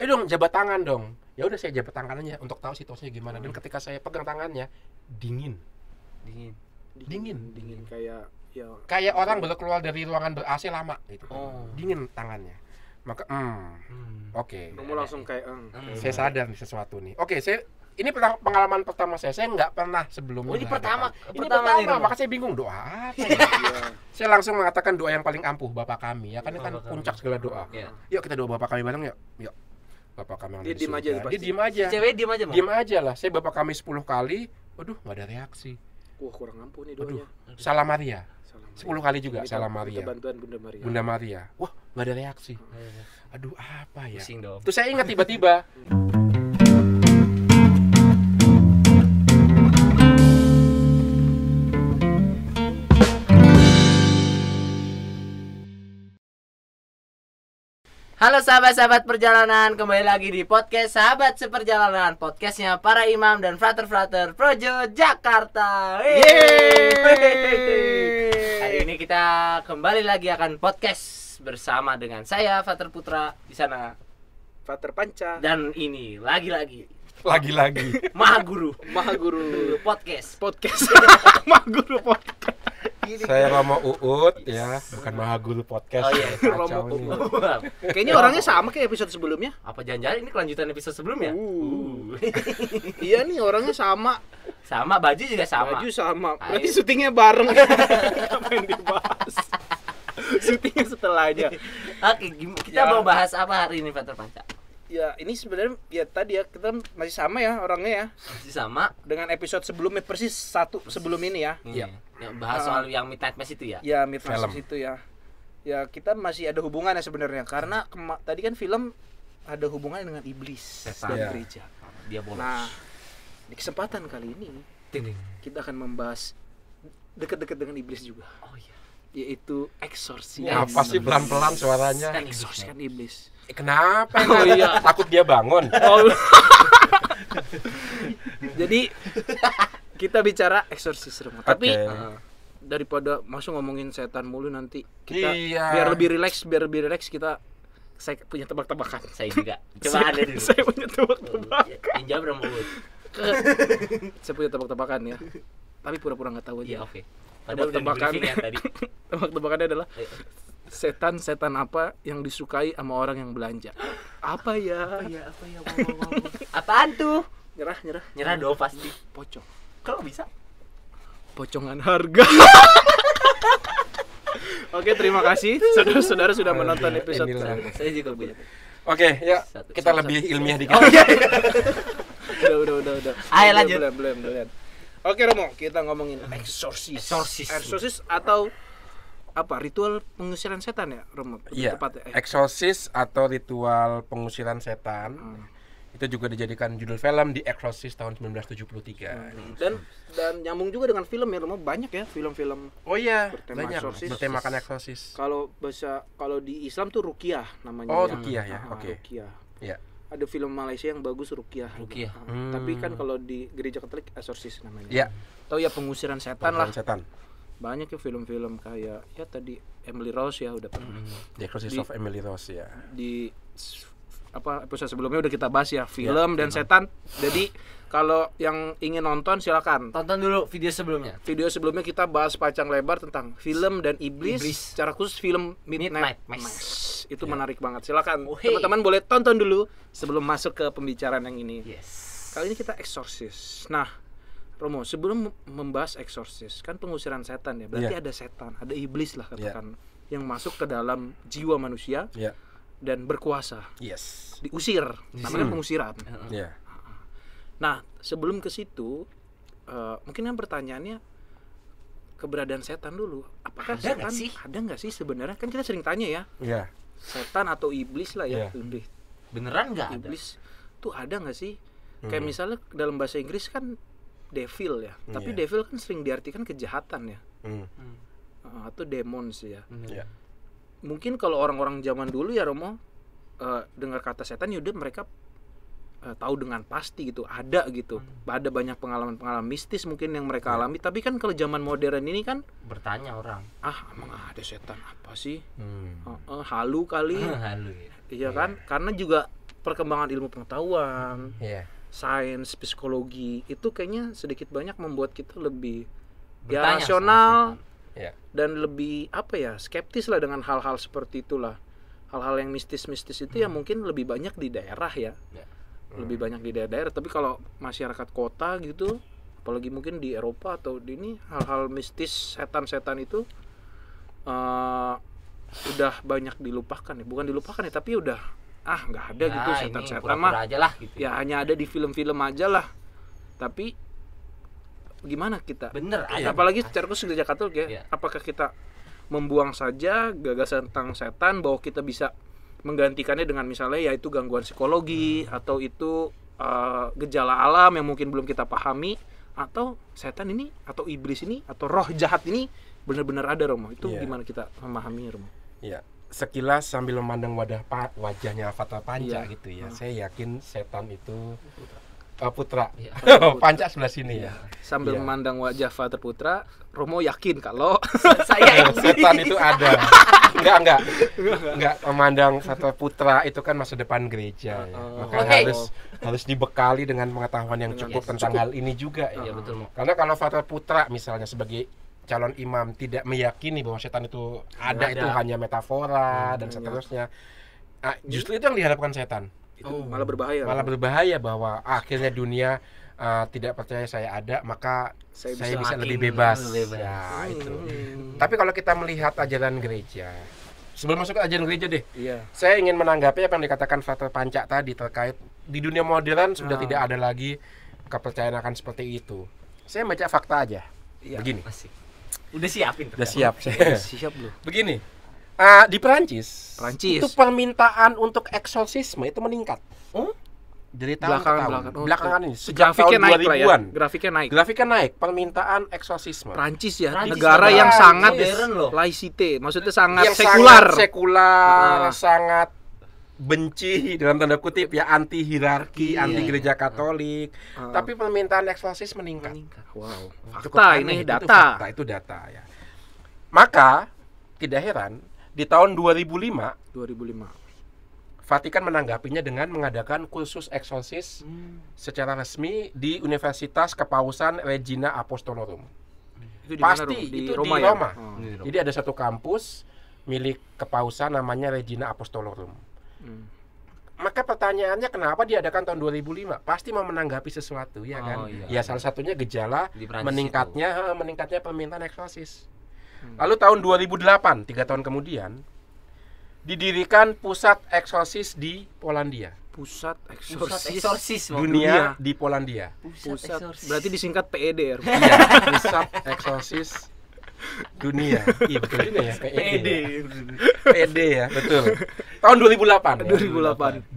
dong jabat tangan dong. Ya udah saya jabat tangannya untuk tahu situasinya gimana. Dan ketika saya pegang tangannya, dingin kayak orang baru keluar dari ruangan ber-AC lama gitu. Dingin tangannya. Maka oke. Kamu langsung kayak Saya sadar nih sesuatu nih. Oke, ini pengalaman pertama saya nggak pernah sebelumnya. Ini pertama nih, maka saya bingung doa apa ya. Saya langsung mengatakan doa yang paling ampuh Bapa kami ya, kan ini kan puncak segala doa. Yuk kita doa Bapa kami bareng yuk. Bapak kami yang dia diem aja dia diem aja. Cewek diem aja, Diem aja lah. Saya Bapak kami 10 kali, waduh nggak ada reaksi. Wah, kurang ampuh nih doanya. Salam Maria. 10 kali juga Salam Maria. Maria. Bantuan Bunda Maria. Wah, nggak ada reaksi. Aduh, apa ya? Pusing dong. Terus saya ingat tiba-tiba Halo sahabat-sahabat perjalanan, kembali lagi di podcast Sahabat Seperjalanan, podcastnya para imam dan frater-frater Projo Jakarta. Hari ini kita kembali lagi akan podcast bersama dengan saya Frater Putra di sana, Frater Panca, dan ini lagi-lagi Maha Guru podcast. Maha Guru podcast. saya Romo Uut ya, bukan Maha Guru podcast. Oh iya, Kacau nih. Kayaknya orangnya sama kayak episode sebelumnya. Apa jangan-jangan ini kelanjutan episode sebelumnya? Iya nih, orangnya sama. Sama, baju juga sama. Baju sama. Berarti syutingnya bareng. Apa yang dibahas? Syutingnya setelahnya. Oke, kita mau bahas apa hari ini, Frater Panca? Ya, ini sebenarnya ya tadi ya kita masih sama ya orangnya ya. Masih sama Dengan episode sebelumnya, persis satu sebelum ini ya. Iya. Yang bahas soal yang Midnight Mass itu ya. Ya, Midnight Mass itu ya. Ya, kita masih ada hubungannya sebenarnya karena tadi kan film ada hubungannya dengan iblis dan gereja. Dia bolos. Nah, di kesempatan kali ini kita akan membahas dekat-dekat dengan iblis juga. Oh iya. Yaitu eksorsis. Apa sih pelan-pelan suaranya? Eksorsiskan iblis. Kenapa? Oh iya, takut dia bangun. Jadi kita bicara eksorsis rumah. Tapi daripada masuk ngomongin setan mulu nanti kita biar lebih rileks saya punya tebak-tebakan. Saya juga. Coba Anda dulu. Saya punya tebak-tebakan. Yang jawab Romo Uut. Saya punya tebak-tebakan ya. Tapi pura-pura enggak tahu aja. Iya, oke. Padahal udah di-briefing ya tadi. Tebak-tebakannya adalah setan apa yang disukai sama orang yang belanja. Apa ya? Wow. Apaan tuh? Nyerah Dong pasti. Pocong. Kalau bisa. Pocongan harga. Oke, terima kasih saudara-saudara sudah menonton episode. Saya juga punya. Oke, ya kita lebih ilmiah dikit. Oh iya. Udah. Ayo lanjut. Belum. Oke Romo, kita ngomongin eksorsis atau apa, ritual pengusiran setan ya Romo? Iya, eksorsis atau ritual pengusiran setan. Itu juga dijadikan judul film di Exorcist tahun 1973. Dan nyambung juga dengan film ya Romo, banyak ya film-film. Oh iya, bertema banyak eksorsis. bertemakan eksorsis. Kalau di Islam tuh ruqyah namanya. Oh, ruqyah ya. Oke. Ruqyah. Iya. Ada film Malaysia yang bagus ruqyah. Tapi kan kalau di gereja Katolik eksorsis namanya. Iya. Atau ya pengusiran setan lah. Setan. Banyak ya film-film kayak ya tadi Emily Rose ya udah pernah. The Exorcist of Emily Rose ya. Di episode sebelumnya udah kita bahas ya film dan setan. Jadi kalau yang ingin nonton silakan Tonton dulu video sebelumnya. Video sebelumnya kita bahas panjang lebar tentang film dan iblis. Secara khusus film Midnight Mass. Itu menarik banget. Silakan teman-teman boleh tonton dulu sebelum masuk ke pembicaraan yang ini. Kali ini kita eksorsis. Nah, Romo, sebelum membahas eksorsis, kan pengusiran setan ya. Berarti ada setan, ada iblis lah katakan yang masuk ke dalam jiwa manusia dan berkuasa. Diusir, namanya pengusiran. Nah, sebelum ke situ, mungkin yang pertanyaannya keberadaan setan dulu. Apakah setan ada nggak sih sebenarnya? Kan kita sering tanya ya. Setan atau iblis lah ya. Beneran nggak ada? Iblis tuh ada nggak sih? Kayak misalnya dalam bahasa Inggris kan devil ya, tapi devil kan sering diartikan kejahatan ya, atau demons ya. Mungkin kalau orang-orang zaman dulu ya Romo dengar kata setan, yaudah mereka tahu dengan pasti gitu, ada gitu, ada banyak pengalaman mistis mungkin yang mereka alami. Tapi kan kalau zaman modern ini kan bertanya orang, emang ada setan apa sih? Halu kali, halu ya. Iya kan, karena juga perkembangan ilmu pengetahuan, Iya. sains, psikologi itu kayaknya sedikit banyak membuat kita lebih Bertanya rasional Iya. dan lebih skeptis lah dengan hal-hal seperti itulah. Hal-hal yang mistis-mistis itu ya mungkin lebih banyak di daerah ya. Lebih banyak di daerah. Tapi kalau masyarakat kota gitu, apalagi mungkin di Eropa atau di ini, hal-hal mistis, setan-setan itu udah banyak dilupakan ya. Bukan dilupakan ya, tapi udah nggak ada gitu setan-setan mah. Aja lah gitu. Ya hanya ada di film-film aja lah. Tapi gimana kita? Bener aja. Apalagi secara khusus gereja Katolik ya. Apakah kita membuang saja gagasan tentang setan bahwa kita bisa menggantikannya dengan misalnya yaitu gangguan psikologi atau itu gejala alam yang mungkin belum kita pahami, atau setan ini atau iblis ini atau roh jahat ini benar-benar ada, Romo? Itu gimana kita memahami, Romo? Iya. Sekilas sambil memandang wajahnya Avatar Panca gitu ya. Saya yakin setan itu Putra. Panca sebelah sini ya. Sambil memandang wajah Vater Putra, Romo yakin kalau saya setan itu ada. Enggak memandang Vater Putra itu kan masa depan gereja ya. Makanya harus dibekali dengan pengetahuan yang cukup tentang hal ini juga ya. Betul. Karena kalau Vater Putra misalnya sebagai calon imam tidak meyakini bahwa setan itu ada. Itu hanya metafora dan seterusnya. Justru itu yang diharapkan setan. Itu malah berbahaya. Malah berbahaya bahwa akhirnya dunia tidak percaya saya ada, maka saya bisa lebih bebas. Ya, itu. Tapi kalau kita melihat ajaran gereja, sebelum masuk ke ajaran gereja deh, saya ingin menanggapi apa yang dikatakan Frater Panca tadi terkait di dunia modern sudah tidak ada lagi kepercayaan akan seperti itu. Saya baca fakta aja. Begini. Udah siapin. Udah siap. Siap loh. Begini. Di Perancis itu permintaan untuk eksorsisme itu meningkat. Dari tahun ke tahun. Belakangan ini sejak tahun 2000-an. Grafiknya naik permintaan eksorsisme. Perancis ya, negara yang sangat laicite, maksudnya sangat sekular, sangat benci dalam tanda kutip ya, anti hierarki, anti gereja Katolik. Tapi permintaan eksorsis meningkat. Wow. Fakta ini data. Itu data ya. Maka tidak heran di tahun 2005 Vatikan menanggapinya dengan mengadakan kursus eksorsis secara resmi di Universitas Kepausan Regina Apostolorum. Itu Roma, di Roma. Jadi ada satu kampus milik Kepausan namanya Regina Apostolorum. Maka pertanyaannya kenapa diadakan tahun 2005? Pasti mau menanggapi sesuatu ya kan? Ya salah satunya gejala meningkatnya permintaan eksorsis. Lalu tahun 2008, 3 tahun kemudian, didirikan pusat eksorsis di Polandia. Pusat eksorsis dunia di Polandia. Pusat berarti disingkat PED ya? Iya, pusat eksorsis dunia. Iya betul juga ya, PED. PED ya, betul. Tahun 2008. 2014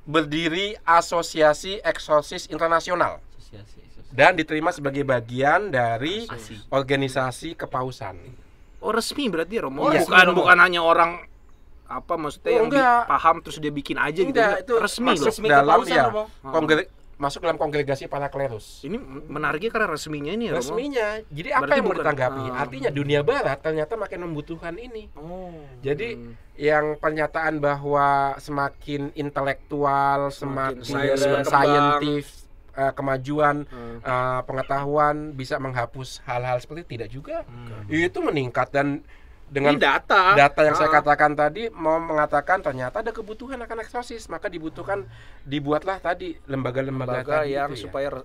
berdiri Asosiasi Eksorsis Internasional. Dan diterima sebagai bagian dari organisasi kepausan. Oh, resmi berarti ya, Romo? Bukan hanya orang maksudnya yang paham terus dia bikin aja gitu. Itu resmi masuk dalam kongregasi para klerus. Ini menariknya karena resminya ini ya, Romo? Resminya. Jadi apa yang mau ditanggapi? Artinya dunia barat ternyata makin membutuhkan ini. Jadi yang pernyataan bahwa semakin intelektual, semakin saintif, kemajuan pengetahuan bisa menghapus hal-hal seperti itu, tidak juga. Itu meningkat dan dengan data yang saya katakan tadi mau mengatakan ternyata ada kebutuhan akan eksorsis, maka dibuatlah tadi lembaga-lembaga yang supaya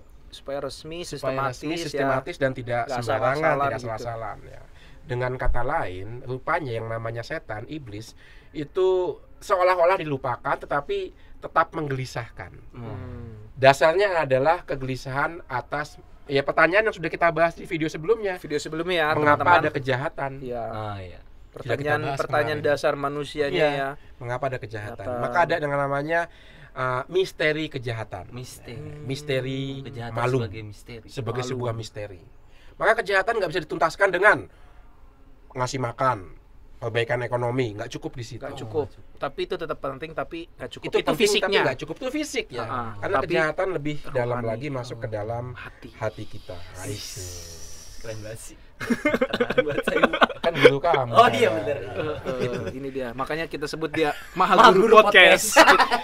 resmi, sistematis dan tidak sembarangan, tidak salah-salah ya. Dengan kata lain, rupanya yang namanya setan, iblis itu seolah-olah dilupakan tetapi tetap menggelisahkan. Dasarnya adalah kegelisahan atas pertanyaan yang sudah kita bahas di video sebelumnya ya, mengapa ada kejahatan? Pertanyaan dasar manusianya ya. Mengapa ada kejahatan? Maka ada dengan namanya misteri kejahatan. Misteri malu sebagai sebuah misteri. Maka kejahatan nggak bisa dituntaskan dengan ngasih makan, perbaikan ekonomi, nggak cukup di situ. Nggak cukup. Tapi itu tetap penting, tapi nggak cukup. Itu fisiknya. Nggak cukup, itu fisik ya. Karena kejahatan lebih dalam lagi masuk ke dalam hati kita. Keren banget sih. Buat saya. Kan guru kamu. Oh iya benar. Ini dia. Makanya kita sebut dia Maha Guru Podcast.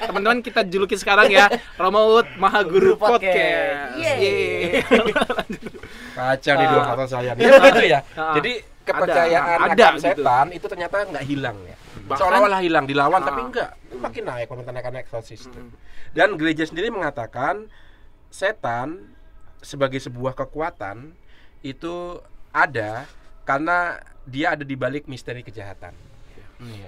Teman-teman kita juluki sekarang ya, Romaud Maha Guru Podcast. Yeay. Kacau nih dua kata saya nih. Gitu ya. Jadi kepercayaan ada akan setan itu ternyata nggak hilang ya. Seolah-olah hilang, dilawan tapi enggak. Makin naik komentar-komentar eksorsis. Dan gereja sendiri mengatakan setan sebagai sebuah kekuatan itu ada karena dia ada di balik misteri kejahatan.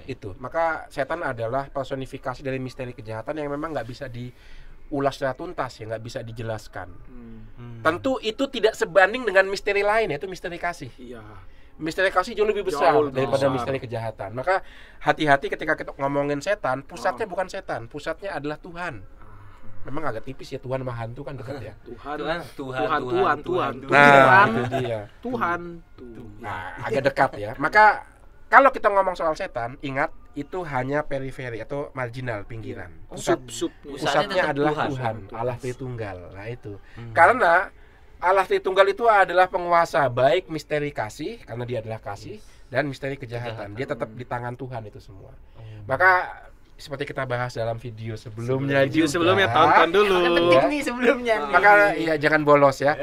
Itu. Maka setan adalah personifikasi dari misteri kejahatan yang memang nggak bisa diulas secara tuntas ya, nggak bisa dijelaskan. Tentu itu tidak sebanding dengan misteri lain, yaitu misteri kasih. Iya. Misteri kasih jauh lebih besar daripada misteri kejahatan. Maka hati-hati ketika kita ngomongin setan, pusatnya bukan setan, pusatnya adalah Tuhan. Memang agak tipis ya, Tuhan sama hantu kan dekat ya. Tuhan. Nah, itu dia. Tuhan. Nah, agak dekat ya. Maka kalau kita ngomong soal setan, ingat itu hanya periferi atau marginal, pinggiran. Pusatnya adalah Tuhan, Allah Tritunggal. Nah itu. Karena Allah Tritunggal itu adalah penguasa baik misteri kasih karena dia adalah kasih dan misteri kejahatan. Dia tetap di tangan Tuhan itu semua. Maka seperti kita bahas dalam video sebelumnya tonton dulu. Penting nih sebelumnya. Maka ya jangan bolos ya.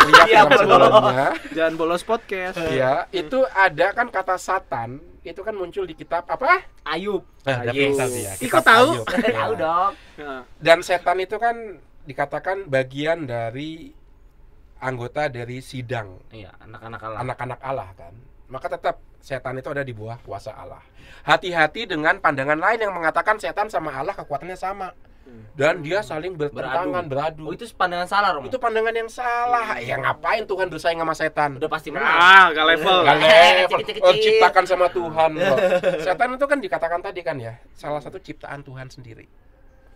Lihat yang sebelumnya. Jangan bolos podcast. Ya, itu ada kan kata Satan itu kan muncul di kitab apa? Ayub. Kok tahu? Tahu dong. Dan setan itu kan dikatakan bagian dari anggota dari sidang. Iya, anak-anak Allah. Anak-anak Allah kan. Maka tetap setan itu ada di bawah kuasa Allah. Hati-hati dengan pandangan lain yang mengatakan setan sama Allah kekuatannya sama. Dan dia saling bertentangan, beradu. Oh, itu pandangan salah, Romo. Itu pandangan yang salah. Ya ngapain Tuhan bersaing sama setan? Udah pasti menang. Gak level. Ciptakan sama Tuhan loh. Setan itu kan dikatakan tadi kan ya, salah satu ciptaan Tuhan sendiri.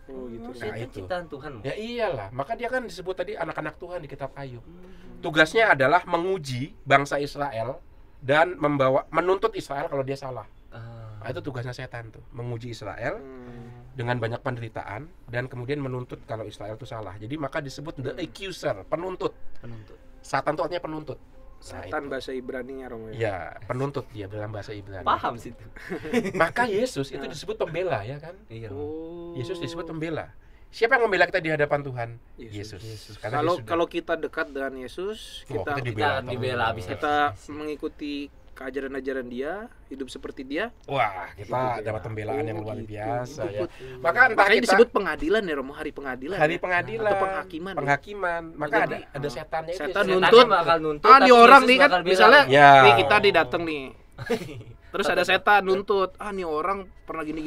Oh gitu. Nah, itu ciptaan Tuhan. Ya iyalah, maka dia kan disebut tadi anak-anak Tuhan di kitab Ayub. Tugasnya adalah menguji bangsa Israel dan menuntut Israel kalau dia salah. Nah, itu tugasnya setan tuh, menguji Israel dengan banyak penderitaan dan kemudian menuntut kalau Israel itu salah. Jadi maka disebut the accuser, penuntut. Satan itu artinya penuntut. Setan bahasa Ibrani-nya, Romo. Ya, penuntut dia dalam bahasa Ibrani. Paham sih itu. Maka Yesus itu disebut pembela ya kan? Iya. Yesus disebut pembela. Siapa yang membela kita di hadapan Tuhan? Yesus. Kalau kita dekat dengan Yesus, kita dibela habis. Kita mengikuti keajaran-ajaran dia, hidup seperti dia. Wah, kita dapat pembelaan yang luar biasa ya. Maka entah makanya kita disebut pengadilan ya, Romo, hari pengadilan. Hari pengadilan atau penghakiman. Maka ada setannya itu. Setan bakal nuntut. Nih orang nih kan misalnya nih kita datang nih. Terus ada setan nuntut. Nih orang pernah gini.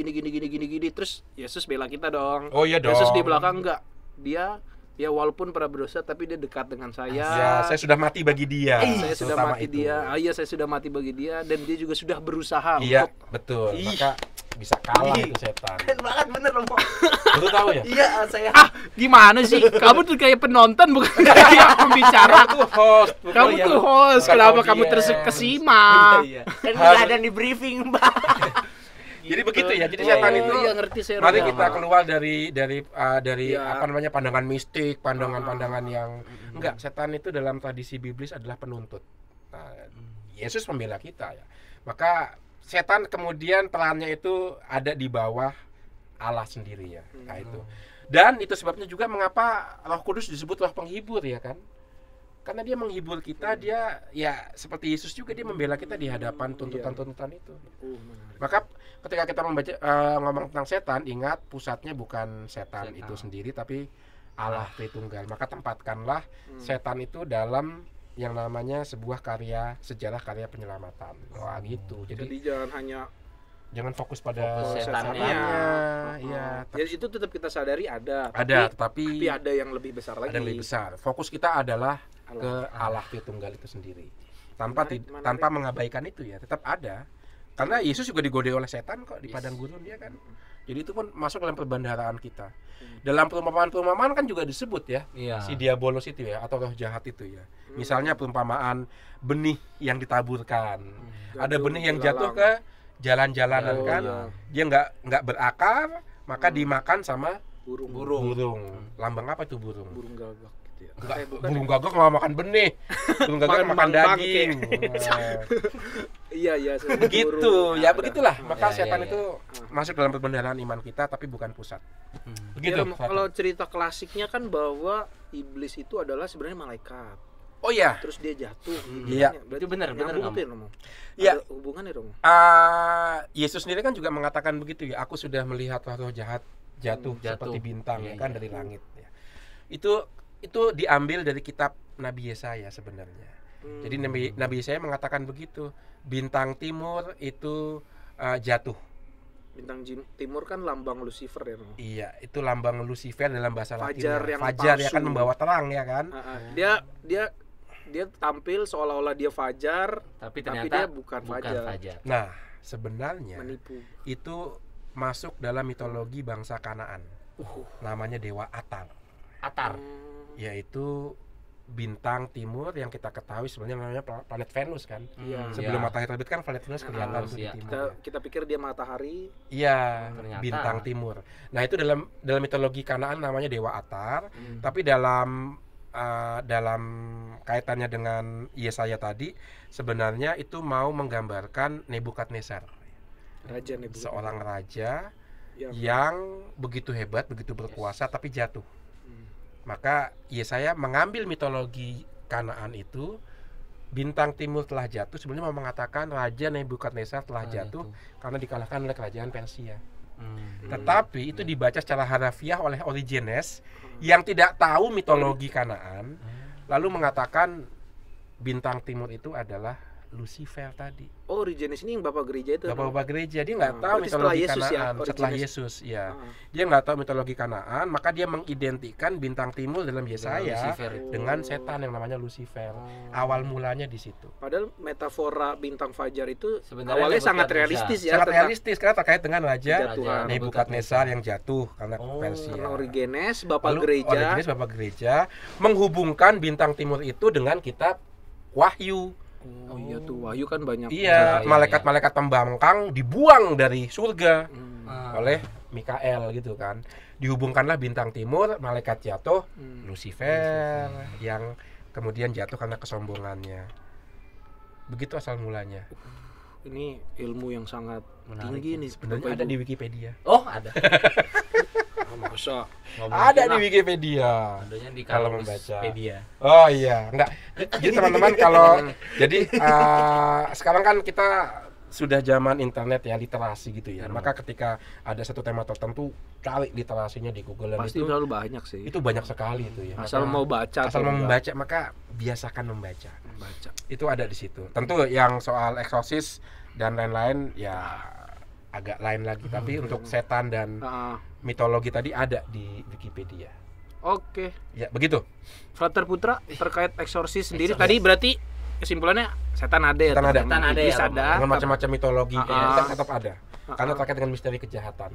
Terus Yesus bela kita dong. Oh iya dong. Yesus di belakang enggak. Dia ya walaupun pernah berdosa tapi dia dekat dengan saya. Ya, saya sudah mati bagi dia. Saya sudah mati dia. Saya sudah mati bagi dia dan dia juga sudah berusaha untuk betul. Maka bisa kalah itu setan. Keren banget bener, Romo. Baru tahu ya? Iya, saya. Gimana sih? Kamu tuh kayak penonton bukan kayak pembicara. Kamu tuh host. Kenapa kamu terkesima? Iya. Kan enggak ada di briefing, Mbak. Jadi begitu ya. Jadi setan itu ngerti saya. Mari kita keluar dari apa namanya pandangan mistik, pandangan yang enggak. Setan itu dalam tradisi biblis adalah penuntut. Nah, Yesus membela kita ya. Maka setan kemudian perannya itu ada di bawah Allah sendiri ya. Nah itu. Dan itu sebabnya juga mengapa Roh Kudus disebut roh penghibur ya kan? Karena dia menghibur kita, dia ya seperti Yesus juga dia membela kita di hadapan tuntutan-tuntutan itu. Maka ketika kita membaca ngomong tentang setan, ingat pusatnya bukan setan itu sendiri tapi Allah Tritunggal. Maka tempatkanlah setan itu dalam yang namanya sebuah sejarah karya penyelamatan. Wah gitu. Jadi jangan fokus pada setannya. Ya, jadi itu tetap kita sadari ada, tapi ada yang lebih besar lagi. Ada yang lebih besar. Fokus kita adalah ke Allah Tritunggal itu sendiri. Tanpa mengabaikan itu ya, tetap ada. Karena Yesus juga digodai oleh setan kok di padang gurun dia kan. Jadi itu pun masuk dalam perbendaharaan kita. Dalam perumpamaan kan juga disebut ya, si diabolos itu ya atau roh jahat itu ya. Misalnya perumpamaan benih yang ditaburkan. Ada benih yang jatuh ke jalan-jalanan kan. Dia nggak berakar, maka dimakan sama burung. Lambang apa itu burung? Burung gagak. Enggak, burung gagak nggak makan benih. Burung gagak makan daging. Iya, Begitu. Ya begitulah. Maka setan itu masuk dalam perbendaharaan iman kita tapi bukan pusat. Begitu. Kalau cerita klasiknya kan bahwa iblis itu adalah sebenarnya malaikat. Oh iya. Terus dia jatuh. Iya. Itu benar kamu. Iya. Hubungannya dong. Yesus sendiri kan juga mengatakan begitu ya. Aku sudah melihat roh jahat jatuh seperti bintang ya kan dari langit ya. Itu diambil dari kitab Nabi Yesaya sebenarnya. Jadi Nabi Yesaya mengatakan begitu. Bintang timur itu jatuh. Bintang timur kan lambang Lucifer ya. Iya, itu lambang Lucifer dalam bahasa Latin. Fajar yang kan membawa terang ya kan. Dia tampil seolah-olah dia fajar, tapi dia bukan fajar. Nah, sebenarnya menipu. Itu masuk dalam mitologi bangsa Kanaan. Namanya dewa Atar. Yaitu bintang timur yang kita ketahui sebenarnya namanya planet Venus kan. Sebelum matahari terbit kan planet Venus kelihatan di timur. Kita pikir dia matahari. Iya, bintang timur. Nah, itu dalam mitologi Kanaan namanya dewa Atar, tapi dalam kaitannya dengan Yesaya tadi sebenarnya itu mau menggambarkan Nebukadnezar. Seorang raja yang begitu hebat, begitu berkuasa tapi jatuh. Maka Yesaya mengambil mitologi Kanaan itu, bintang timur telah jatuh, sebenarnya mau mengatakan raja Nebukadnezar telah jatuh karena dikalahkan oleh kerajaan Persia. Tetapi itu dibaca secara harafiah oleh Origenes yang tidak tahu mitologi Kanaan, lalu mengatakan bintang timur itu adalah Lucifer tadi. Oh, Origenes ini yang bapak gereja itu. Bapak gereja dia nggak tahu mitologi Kanaan setelah Yesus ya. Dia nggak tahu mitologi Kanaan, maka dia mengidentikan bintang timur dalam Yesaya dengan setan yang namanya Lucifer. Awal mulanya di situ. Padahal metafora bintang fajar itu sebenarnya awalnya sangat realistis ya. Sangat realistis karena terkait dengan raja Nebukadnezar yang jatuh karena Persia. Origenes bapak gereja menghubungkan bintang timur itu dengan kitab Wahyu. Oh iya tuh, Wahyu kan banyak. Iya, malaikat-malaikat pembangkang dibuang dari surga oleh Mikael gitu kan. Dihubungkanlah bintang timur, malaikat jatuh, Lucifer yang kemudian jatuh karena kesombongannya. Begitu asal mulanya. Ini ilmu yang sangat tinggi nih. Sebenarnya ada di Wikipedia. Oh, ada. Masa ada di Wikipedia. Adanya di kalau membaca. Wikipedia. Oh iya, enggak. Jadi teman-teman kalau sekarang kan kita sudah zaman internet ya, literasi gitu ya. Maka ketika ada satu tema tertentu, cari literasinya di Google dan pasti itu selalu banyak sih. Itu banyak sekali itu ya. Asal mau baca, maka biasakan membaca. Itu ada di situ. Tentu yang soal eksorsis dan lain-lain ya agak lain lagi, tapi untuk setan dan mitologi tadi ada di Wikipedia. Oke. Ya, begitu. Frater Putra terkait eksorsis sendiri tadi berarti kesimpulannya setan ada ya. Setan ada. Iblis ada. Dengan macam-macam mitologi tetap ada. Karena terkait dengan misteri kejahatan.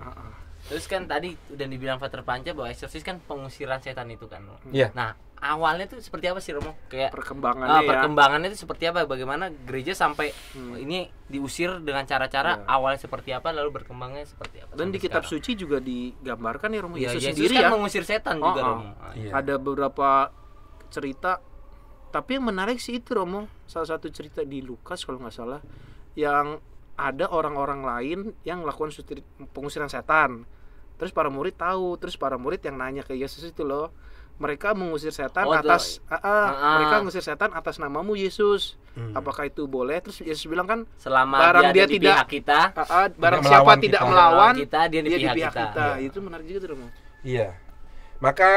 Terus kan tadi udah dibilang Frater Panca bahwa eksorsis kan pengusiran setan itu kan. Iya. Nah, awalnya tuh seperti apa sih Romo? Kayak perkembangannya itu seperti apa? Bagaimana gereja sampai ini diusir dengan cara-cara awalnya seperti apa lalu berkembangnya seperti apa? Dan di kitab suci juga digambarkan ya Romo, Yesus sendiri kan mengusir setan juga Romo. Ada beberapa cerita, tapi yang menarik sih itu Romo, salah satu cerita di Lukas kalau nggak salah, yang ada orang-orang lain yang melakukan pengusiran setan. Terus para murid tahu, terus para murid yang nanya ke Yesus itu loh, mereka mengusir setan mereka mengusir setan atas namamu Yesus. Apakah itu boleh? Terus Yesus bilang kan, selama barang dia di tidak pihak kita, barang siapa tidak melawan kita, dia di pihak kita. Itu menarik juga tuh Romo. Iya. Maka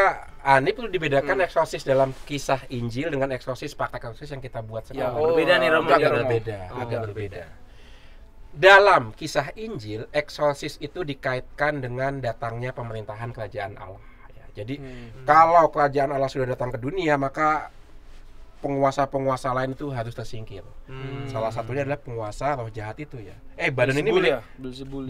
ini perlu dibedakan eksorsis dalam kisah Injil dengan eksorsis praktek eksorsis yang kita buat sekarang. Berbeda nih Romo. Agak berbeda. Dalam kisah Injil, eksorsis itu dikaitkan dengan datangnya pemerintahan kerajaan Allah. Jadi kalau kerajaan Allah sudah datang ke dunia, maka penguasa-penguasa lain itu harus tersingkir. Salah satunya adalah penguasa roh jahat itu ya. Badan ini milik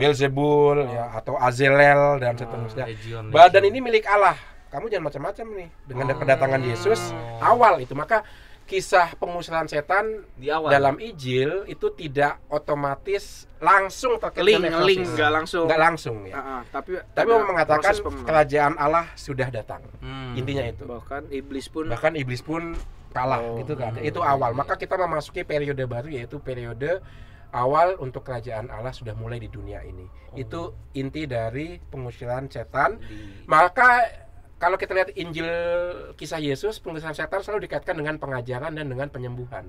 Beelzebul ya, atau Azelel dan seterusnya. Badan ini milik Allah. Kamu jangan macam-macam nih. Dengan kedatangan Yesus awal itu, maka kisah pengusiran setan di awal dalam Injil itu tidak otomatis langsung terkait dengan eksorsis. Nggak langsung ya. Tapi mengatakan kerajaan Allah sudah datang. Intinya itu. Bahkan iblis pun kalah gitu kan. Itu awal. Maka kita memasuki periode baru, yaitu periode awal untuk kerajaan Allah sudah mulai di dunia ini. Itu inti dari pengusiran setan. Maka kalau kita lihat Injil kisah Yesus, pengusiran setan selalu dikaitkan dengan pengajaran dan dengan penyembuhan.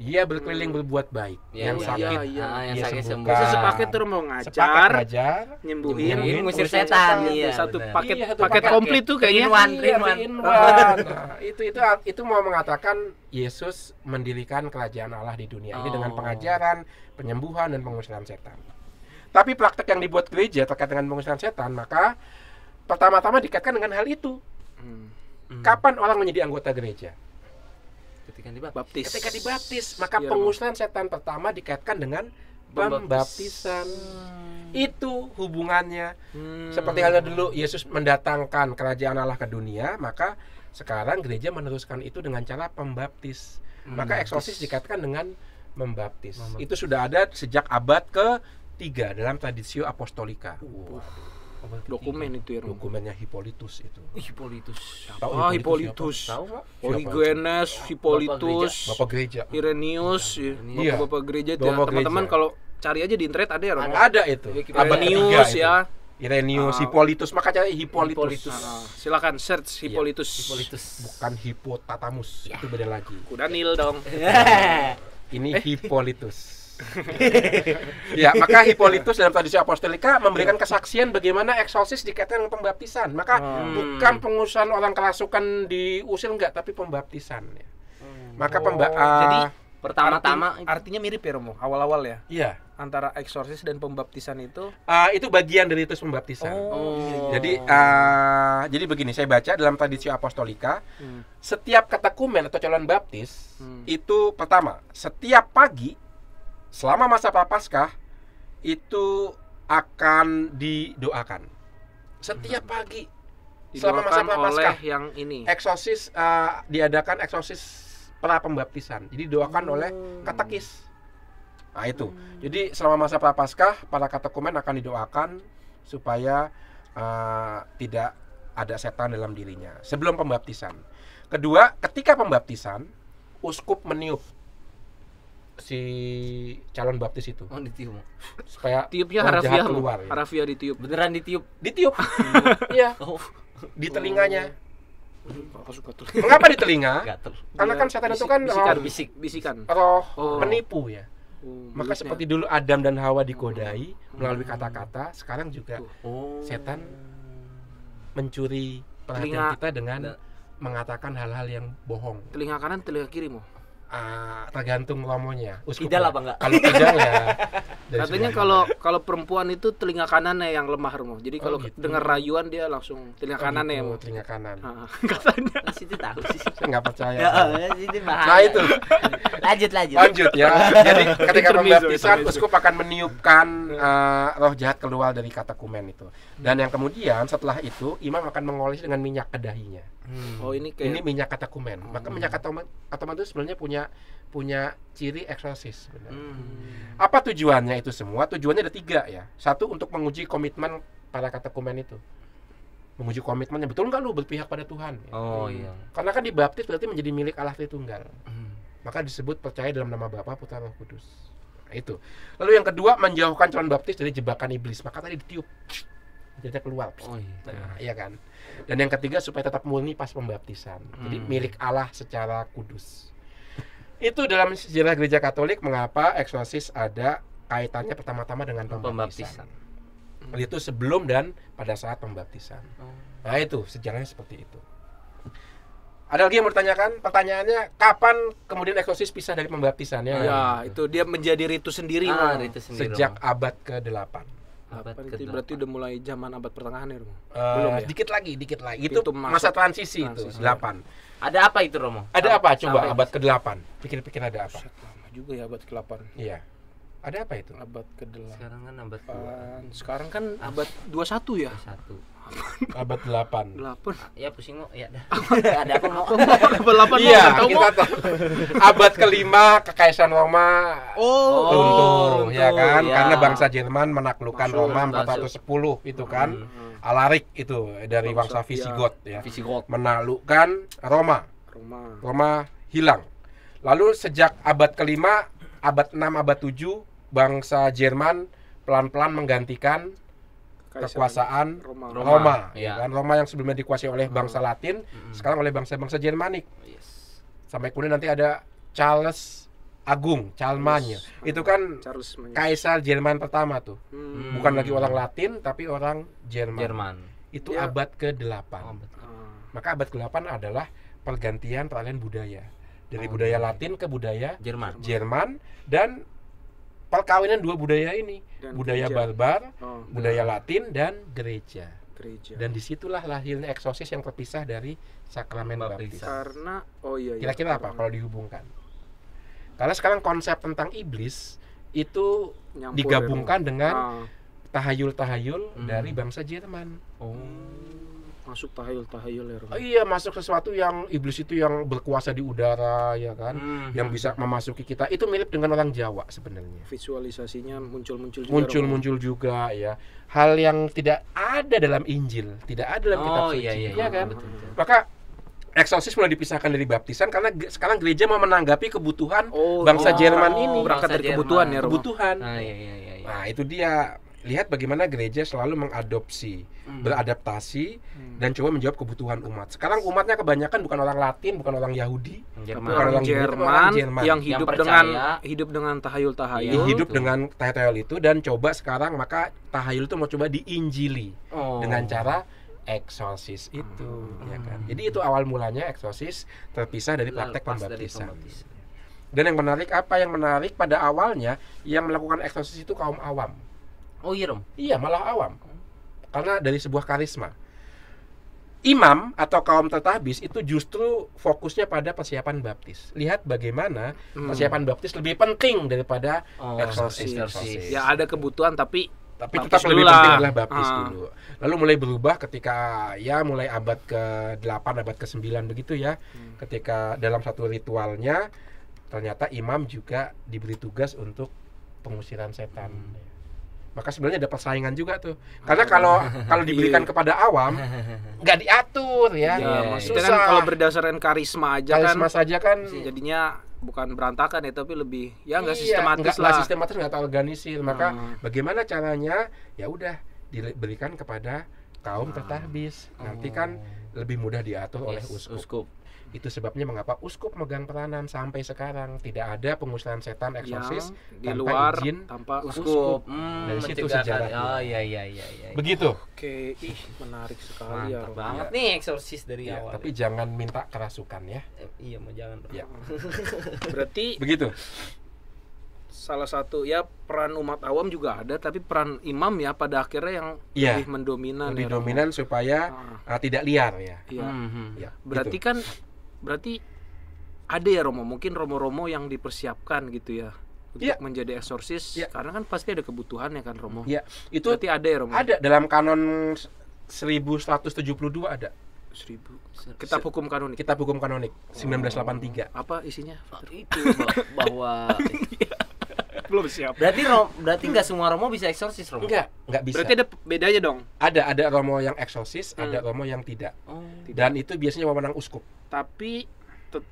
Ia berkeliling berbuat baik. Yang sakit yang sakit sembuh. Bisa sepaket terus mau ngajar, nyembuhin, ngusir setan. Satu paket komplit tuh kayaknya. Nah, itu mau mengatakan Yesus mendirikan kerajaan Allah di dunia ini dengan pengajaran, penyembuhan dan pengusiran setan. Tapi praktek yang dibuat gereja terkait dengan pengusiran setan, maka pertama-tama dikaitkan dengan hal itu. Kapan orang menjadi anggota gereja? Ketika dibaptis. Maka pengusiran setan pertama dikaitkan dengan pembaptisan. Itu hubungannya. Seperti halnya dulu Yesus mendatangkan kerajaan Allah ke dunia, maka sekarang gereja meneruskan itu dengan cara pembaptis. Maka eksorsis dikaitkan dengan membaptis. Itu sudah ada sejak abad ke-3 dalam Traditio Apostolica. Dokumen itu ya. Dokumennya Hippolytus itu. Hippolytus. Hippolytus. Origenes, Hippolytus, Bapak gereja. Irenaeus, Bapak gereja. Teman-teman kalau cari aja di internet ada ya. Ada itu. Irenaeus ya. Irenaeus, Hippolytus, maka cari Hippolytus. Silakan search Hippolytus. Bukan Hippotatamus. Itu beda lagi. Kuda Nil dong. Ini Hippolytus. Ya, maka Hippolytus dalam Traditio Apostolica memberikan kesaksian bagaimana eksorsis dikaitkan dengan pembaptisan. Maka bukan pengusiran orang kerasukan diusir, enggak, tapi pembaptisan ya. Maka jadi pertama-tama artinya mirip ya Romo, awal-awal ya. Iya. Antara eksorsis dan pembaptisan itu bagian dari ritus pembaptisan. Jadi begini, saya baca dalam Traditio Apostolica, setiap katekumen atau calon baptis itu pertama, setiap pagi selama masa Prapaskah itu akan didoakan. Setiap pagi selama masa Prapaskah yang ini. Eksorsis diadakan eksorsis pra pembaptisan. Jadi didoakan oleh katekis. Nah itu. Jadi selama masa Prapaskah para katekumen akan didoakan supaya tidak ada setan dalam dirinya sebelum pembaptisan. Kedua, ketika pembaptisan, uskup meniup si calon baptis itu. Ditiup. Supaya tiupnya harafiah keluar. Ya. Harafiah ditiup. Beneran ditiup. Iya. Di telinganya. Mengapa di telinga? Karena kan setan itu kan bisikan. Roh menipu ya. Maka seperti dulu Adam dan Hawa digodai melalui kata-kata, sekarang juga setan mencuri perhatian kita dengan mengatakan hal-hal yang bohong. Telinga kanan, telinga kiri mau. Tergantung romonya. Kidal apa enggak? Kalau kidal ya. Katanya kalau perempuan itu telinga kanannya yang lemah Romo. Jadi kalau dengar rayuan dia langsung telinga kanannya ya. Telinga kanan. Katanya. Situ tahu sih. Saya nggak percaya. Nah itu. Lanjut ya. Jadi ketika pembaptisan, uskup akan meniupkan roh jahat keluar dari katekumen itu. Dan yang kemudian setelah itu imam akan mengoles dengan minyak ke dahinya. Ini minyak katekumen. Maka minyak katekumen itu sebenarnya punya ciri eksorsis. Apa tujuannya itu semua? Tujuannya ada 3 ya. 1, untuk menguji komitmen para katekumen itu. Menguji komitmennya, betul nggak lu berpihak pada Tuhan? Iya. Karena kan dibaptis berarti menjadi milik Allah Tritunggal. Maka disebut percaya dalam nama Bapa, Putra, Roh Kudus. Nah, itu. Lalu yang kedua, menjauhkan calon baptis dari jebakan iblis. Maka tadi ditiup. Jadi keluar. Iya kan. Dan yang ketiga, supaya tetap murni pas pembaptisan. Jadi milik Allah secara kudus. Itu dalam sejarah gereja Katolik mengapa eksorsis ada kaitannya pertama-tama dengan pembaptisan. Itu sebelum dan pada saat pembaptisan. Nah itu sejarahnya seperti itu. Ada lagi yang mau ditanyakan? Pertanyaannya, kapan kemudian eksorsis pisah dari pembaptisan? Ya, itu dia menjadi ritus sendiri. Sejak abad ke-8. Berarti udah mulai zaman abad pertengahan ya, Romo? Belum ya? Dikit lagi. Itu masa transisi itu, 8. Ada apa itu, Romo? Ada apa? Coba abad ke-8. Pikir-pikir ada apa? Lama juga ya abad ke-8. Iya. Ada apa itu? Abad ke-8. Sekarang kan abad 2. Sekarang kan abad 21 ya? 1. Abad 8. 8. Ya pusing mau, ya dah. Ada apa mau? Abad 8 Iya, kita tahu. Abad ke-5 Kekaisaran Roma runtuh, ya kan? ya. Karena bangsa Jerman menaklukkan Masuk, Roma 410 itu kan. Alaric itu dari bangsa Visigoth ya. Visigoth Menaklukkan Roma hilang. Lalu sejak abad ke-5, abad 6, abad 7 bangsa Jerman pelan-pelan menggantikan kekuasaan Roma, ya kan? Roma yang sebelumnya dikuasai oleh bangsa Latin, sekarang oleh bangsa-bangsa Jermanik. Sampai kemudian nanti ada Charles Agung, Charlemagne. Itu kan kaisar Jerman pertama tuh. Bukan lagi orang Latin tapi orang Jerman. Itu abad ke-8. Maka abad ke-8 adalah pergantian peralihan budaya. Dari budaya Latin ke budaya Jerman dan perkawinan dua budaya ini, dan budaya barbar, budaya Latin dan gereja. Dan disitulah lahirnya eksorsis yang terpisah dari sakramen baptis. Karena kira-kira apa kalau dihubungkan? Karena sekarang konsep tentang iblis itu digabungkan dengan tahayul-tahayul dari bangsa Jerman. Masuk tahayul ya Romo. Iya, masuk sesuatu yang iblis itu yang berkuasa di udara ya kan, yang bisa memasuki kita. Itu mirip dengan orang Jawa sebenarnya. Visualisasinya muncul juga ya. Hal yang tidak ada dalam Injil, tidak ada dalam kitab suci, ya kan? Betul. Maka eksorsis mulai dipisahkan dari baptisan karena sekarang gereja mau menanggapi kebutuhan bangsa Jerman ini. Berangkat dari kebutuhan ya, Romo. Nah, itu dia. Lihat bagaimana gereja selalu mengadopsi, beradaptasi dan coba menjawab kebutuhan umat. Sekarang umatnya kebanyakan bukan orang Latin, bukan orang Yahudi, bukan orang Jerman yang hidup dengan tahayul-tahayul. Hidup dengan tahayul itu dan coba sekarang maka tahayul itu mau coba diinjili dengan cara eksorsis itu, ya kan. Jadi itu awal mulanya eksorsis terpisah dari praktek pembaptisan. Dan yang menarik pada awalnya yang melakukan eksorsis itu kaum awam. Oh iya Rom? Iya, malah awam. Karena dari sebuah karisma. Imam atau kaum tertabis itu justru fokusnya pada persiapan baptis. Lihat bagaimana persiapan baptis lebih penting daripada eksorsis. Ya ada kebutuhan tapi tetap lebih penting adalah baptis dulu. Lalu mulai berubah ketika mulai abad ke-8, abad ke-9 begitu ya. Ketika dalam satu ritualnya ternyata imam juga diberi tugas untuk pengusiran setan. Maka sebenarnya ada persaingan juga tuh. Karena kalau diberikan kepada awam nggak diatur ya. Maksudnya kan kalau berdasarkan karisma saja kan jadinya bukan berantakan ya, tapi lebih nggak sistematis lah. Nggak sistematis, nggak terorganisir. Maka bagaimana caranya? Ya udah diberikan kepada kaum tertabis. Nanti kan lebih mudah diatur oleh uskup. Itu sebabnya mengapa uskup megang peranan sampai sekarang. Tidak ada pengusiran setan eksorsis di luar izin tanpa uskup. Dari situ sejarahnya. Iya. Begitu. Oke, menarik sekali. Mantap banget nih eksorsis dari awal. Tapi jangan minta kerasukan ya. Iya, mau jangan. Ya. Berarti begitu. Salah satu peran umat awam juga ada, tapi peran imam pada akhirnya yang lebih mendominan. Lebih dominan supaya tidak liar ya. Ya. Berarti ada ya Romo, mungkin Romo-Romo yang dipersiapkan gitu ya untuk menjadi eksorsis, karena kan pasti ada kebutuhannya kan Romo. Iya, itu berarti ada ya Romo. Ada dalam kanon 1172 ada. Kitab hukum kanonik. 1983. Apa isinya? Itu bahwa belum siap. Berarti nggak semua Romo bisa eksorsis, Romo? Enggak bisa. Berarti ada bedanya dong. Ada Romo yang eksorsis, ada Romo yang tidak. Dan itu biasanya wewenang uskup. Tapi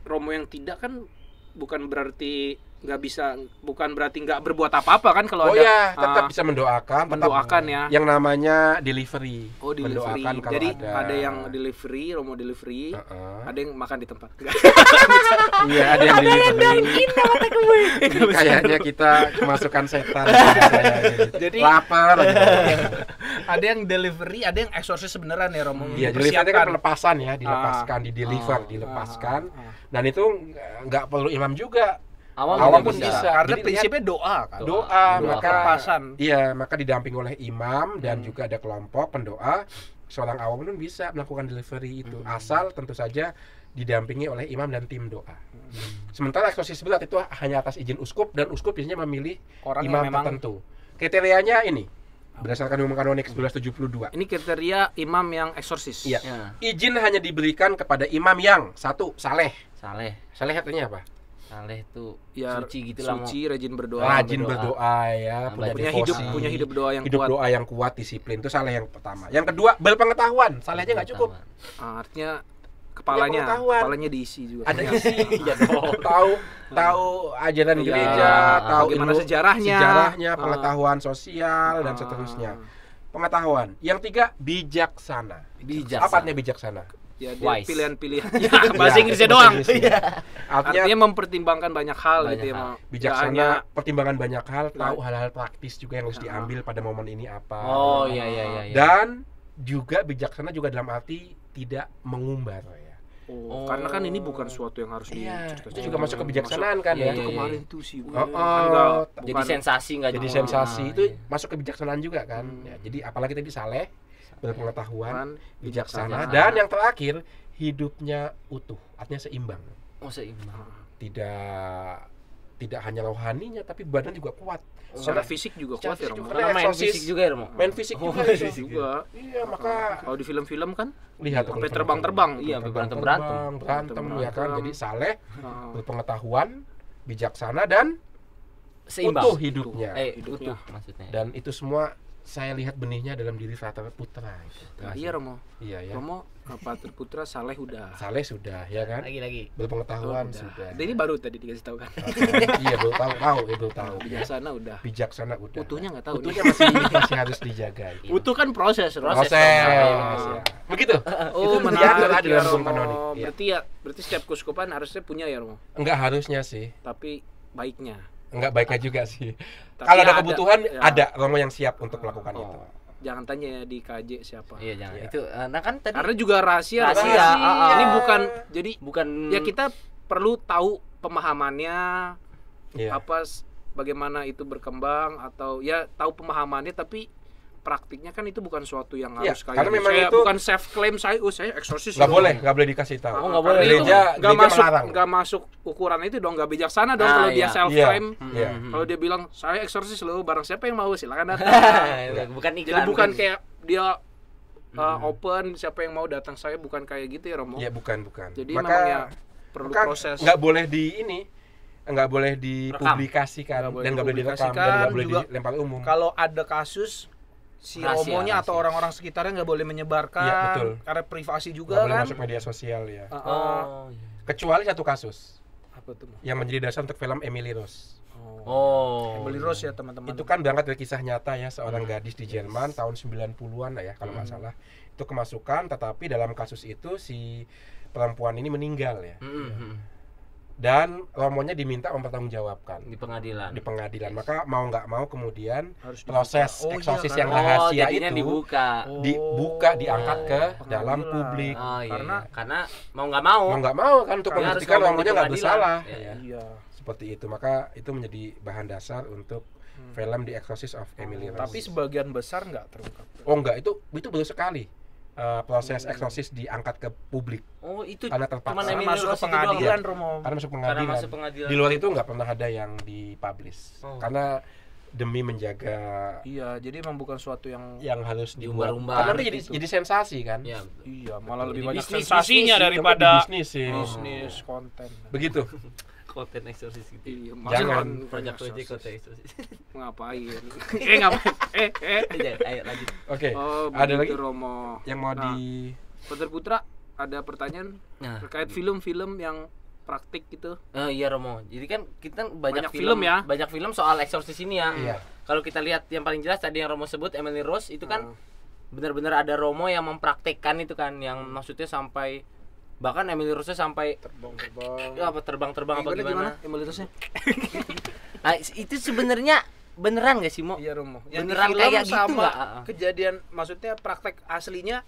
Romo yang tidak kan bukan berarti nggak bisa, bukan berarti nggak berbuat apa-apa kan kalau ada. Tetap bisa mendoakan ya. Yang namanya delivery. Delivery. Mendoakan kalau jadi ada yang delivery, Romo delivery, ada yang makan di tempat. Iya, ada yang delivery. Kayaknya kita kemasukan setan. Jadi lapar. Ada yang delivery, ada yang eksorsis sebenarnya ya Romo. Iya, delivery kan pelepasan ya, dilepaskan, dilepaskan. Dan itu nggak perlu imam juga. Awam pun bisa. Karena prinsipnya doa kan. Doa maka pelepasan. Iya, maka didampingi oleh imam dan juga ada kelompok pendoa seorang awam pun bisa melakukan delivery itu, asal tentu saja didampingi oleh imam dan tim doa. Sementara eksorsis berat itu hanya atas izin uskup, dan uskup biasanya memilih Orang imam yang memang tertentu. Kriterianya ini berdasarkan Umum Kanonik 1172. Ini kriteria imam yang eksorsis. Iya. Izin hanya diberikan kepada imam yang satu saleh. Saleh artinya apa? Saleh itu Ya, suci gitu lah. suci, rajin berdoa. Rajin berdoa ya, Punya punya hidup doa yang kuat. doa yang kuat, disiplin, itu saleh yang pertama. Yang kedua, berpengetahuan. Saleh aja nggak cukup. Artinya pengetahuan. kepalanya diisi juga. Ada isi, tahu ajaran gereja, tahu bagaimana ilmu, sejarahnya, pengetahuan sosial dan seterusnya. Pengetahuan. Yang tiga, bijaksana. Apa artinya bijaksana? Ya, Wise. pilihan-pilihan. Bahasa Inggrisnya doang. Artinya mempertimbangkan banyak hal gitu ya. bijaksana, pertimbangan banyak hal, tahu hal-hal praktis juga yang harus diambil pada momen ini apa. Oh iya. Dan juga bijaksana juga dalam arti tidak mengumbar ya. Karena kan ini bukan suatu yang harus diceritakan. Itu juga masuk kebijaksanaan kan ya. Itu kemarin tuh sih. Jadi sensasi nggak? Jadi sensasi itu masuk kebijaksanaan juga kan. Ya, jadi apalagi tadi saleh, berpengetahuan, bijaksana, dan yang terakhir hidupnya utuh, artinya seimbang. Seimbang. Tidak hanya rohaninya tapi badan juga kuat. Secara fisik juga kuat ya, Karena main fisik juga ya, Romo. Main fisik juga. juga. Iya, maka kalau di film-film kan lihat sampai terbang-terbang. Iya, berantem ya kan. Jadi saleh, berpengetahuan, bijaksana, dan seimbang. Utuh hidupnya. Utuh maksudnya. Dan itu semua saya lihat benihnya dalam diri Frater Putra. Iya, Romo. Iya ya. Romo, Frater Putra, Saleh udah. Saleh sudah, ya kan? Lagi. Berpengetahuan sudah. Ini baru tadi dikasih tahu kan. Iya, baru tahu. Bijaksana udah. Bijaksana udah. Utuhnya nggak tahu. Utuhnya masih harus dijaga. Utuh kan proses. Ya. Begitu. Oh, itu diatur ada dalam Hukum Kanonik. Berarti setiap keuskupan harusnya punya ya, Romo? Enggak harusnya sih. Tapi baiknya. Enggak baiknya juga sih. Kalau ada kebutuhan, ada Romo yang siap untuk melakukan itu. Jangan tanya ya di KJ siapa. Iya, jangan. Itu nah kan tadi karena juga rahasia. Ini bukan ya kita perlu tahu pemahamannya apa bagaimana itu berkembang, atau ya tahu pemahamannya, tapi praktiknya kan itu bukan suatu yang harus kayak karena memang saya itu bukan self claim saya eksorsis. Nggak boleh dikasih tahu. Nggak boleh. Gereja nggak masuk ukuran itu dong, nggak bijaksana dong kalau dia self claim. Kalau dia bilang saya eksorsis loh, barang siapa yang mau silakan datang. Bukan iklan. Jadi bukan kayak dia open, siapa yang mau datang, saya bukan kayak gitu ya, Romo. Iya, bukan. Jadi memang ya perlu proses. Nggak boleh dipublikasikan dan nggak boleh direkam dan nggak boleh dilempar umum. Kalau ada kasus si Romonya atau orang-orang sekitarnya nggak boleh menyebarkan, ya, betul. Karena privasi juga nggak kan. boleh masuk media sosial ya. Kecuali satu kasus. Apa tuh? Yang menjadi dasar untuk film Emily Rose. Emily Rose ya, teman-teman. Itu kan berangkat dari kisah nyata ya, seorang gadis di Jerman tahun 90-an lah ya kalau nggak salah. Itu kemasukan, tetapi dalam kasus itu si perempuan ini meninggal ya. Dan Romonya diminta mempertanggungjawabkan di pengadilan. Maka mau nggak mau kemudian proses eksorsis yang rahasia itu dibuka, diangkat ke dalam publik. Karena mau nggak mau kan untuk membuktikan Romonya nggak bersalah. Seperti itu, maka itu menjadi bahan dasar untuk film The Exorcist of Emily Rose. Tapi sebagian besar nggak terungkap. Nggak, itu baru sekali. Proses eksorsis diangkat ke publik. Itu karena terpaksa masuk ke pengadilan, Romo. Karena masuk pengadilan. Di luar itu nggak pernah ada yang dipublish. Karena demi menjaga. Iya, jadi memang bukan suatu yang harus diumbar-umbar. Karena itu jadi sensasi kan. Iya, malah lebih banyak sensasinya daripada bisnis konten. Begitu. Konten eksorsis gitu. Iya, jangan proyek konten eksorsis. Ngapain? Ayo lanjut. Oke. Ada lagi Romo yang mau di Frater Putra, ada pertanyaan terkait film-film yang praktik gitu. Iya, Romo. Jadi kan kita banyak film ya. Banyak film soal eksorsis ini ya. Iya. Kalau kita lihat yang paling jelas tadi yang Romo sebut Emily Rose itu kan benar-benar ada Romo yang mempraktekkan itu kan, yang maksudnya sampai bahkan Emily Rose sampai terbang-terbang apa gimana? Emily Rose-nya? Nah, itu sebenarnya beneran gak sih, Mo? Iya, Romo. Beneran di film kayak gitu sama nggak? kejadian, maksudnya praktek aslinya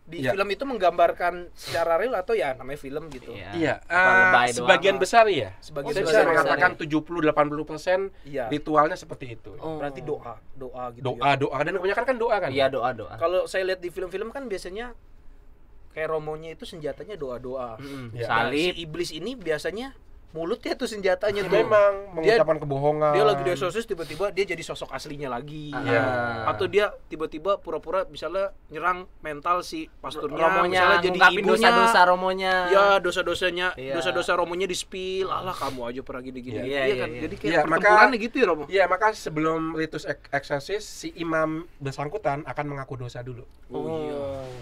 di Iya. film itu menggambarkan secara real atau ya namanya film gitu. Iya, Apa lebay doang? sebagian besar ya. Sebagian Saya besar bisa ya. mengatakan 70-80% Iya. ritualnya seperti itu. Berarti doa gitu. Doa dan kebanyakan kan doa kan. Iya, doa. Kalau saya lihat di film-film kan biasanya kayak Romonya itu senjatanya doa-doa. Ya. Nah, Salib. si iblis ini biasanya mulutnya tuh senjatanya tuh. Memang mengucapkan kebohongan. Dia lagi di eksorsis tiba-tiba dia jadi sosok aslinya lagi. Iya. Atau dia tiba-tiba pura-pura misalnya nyerang mental si pasturnya, Romonya misalnya jadi ngungkapin ibunya. dosa-dosa Romonya. Ya, dosa-dosanya, Iya. dosa-dosa Romonya di-spill. Alah, kamu aja pernah gini-gini. Iya, Iya iya, kan? iya. Jadi kayak Iya, pertempurannya gitu ya, Romo. Iya, maka sebelum ritus eksorsis si imam bersangkutan akan mengaku dosa dulu.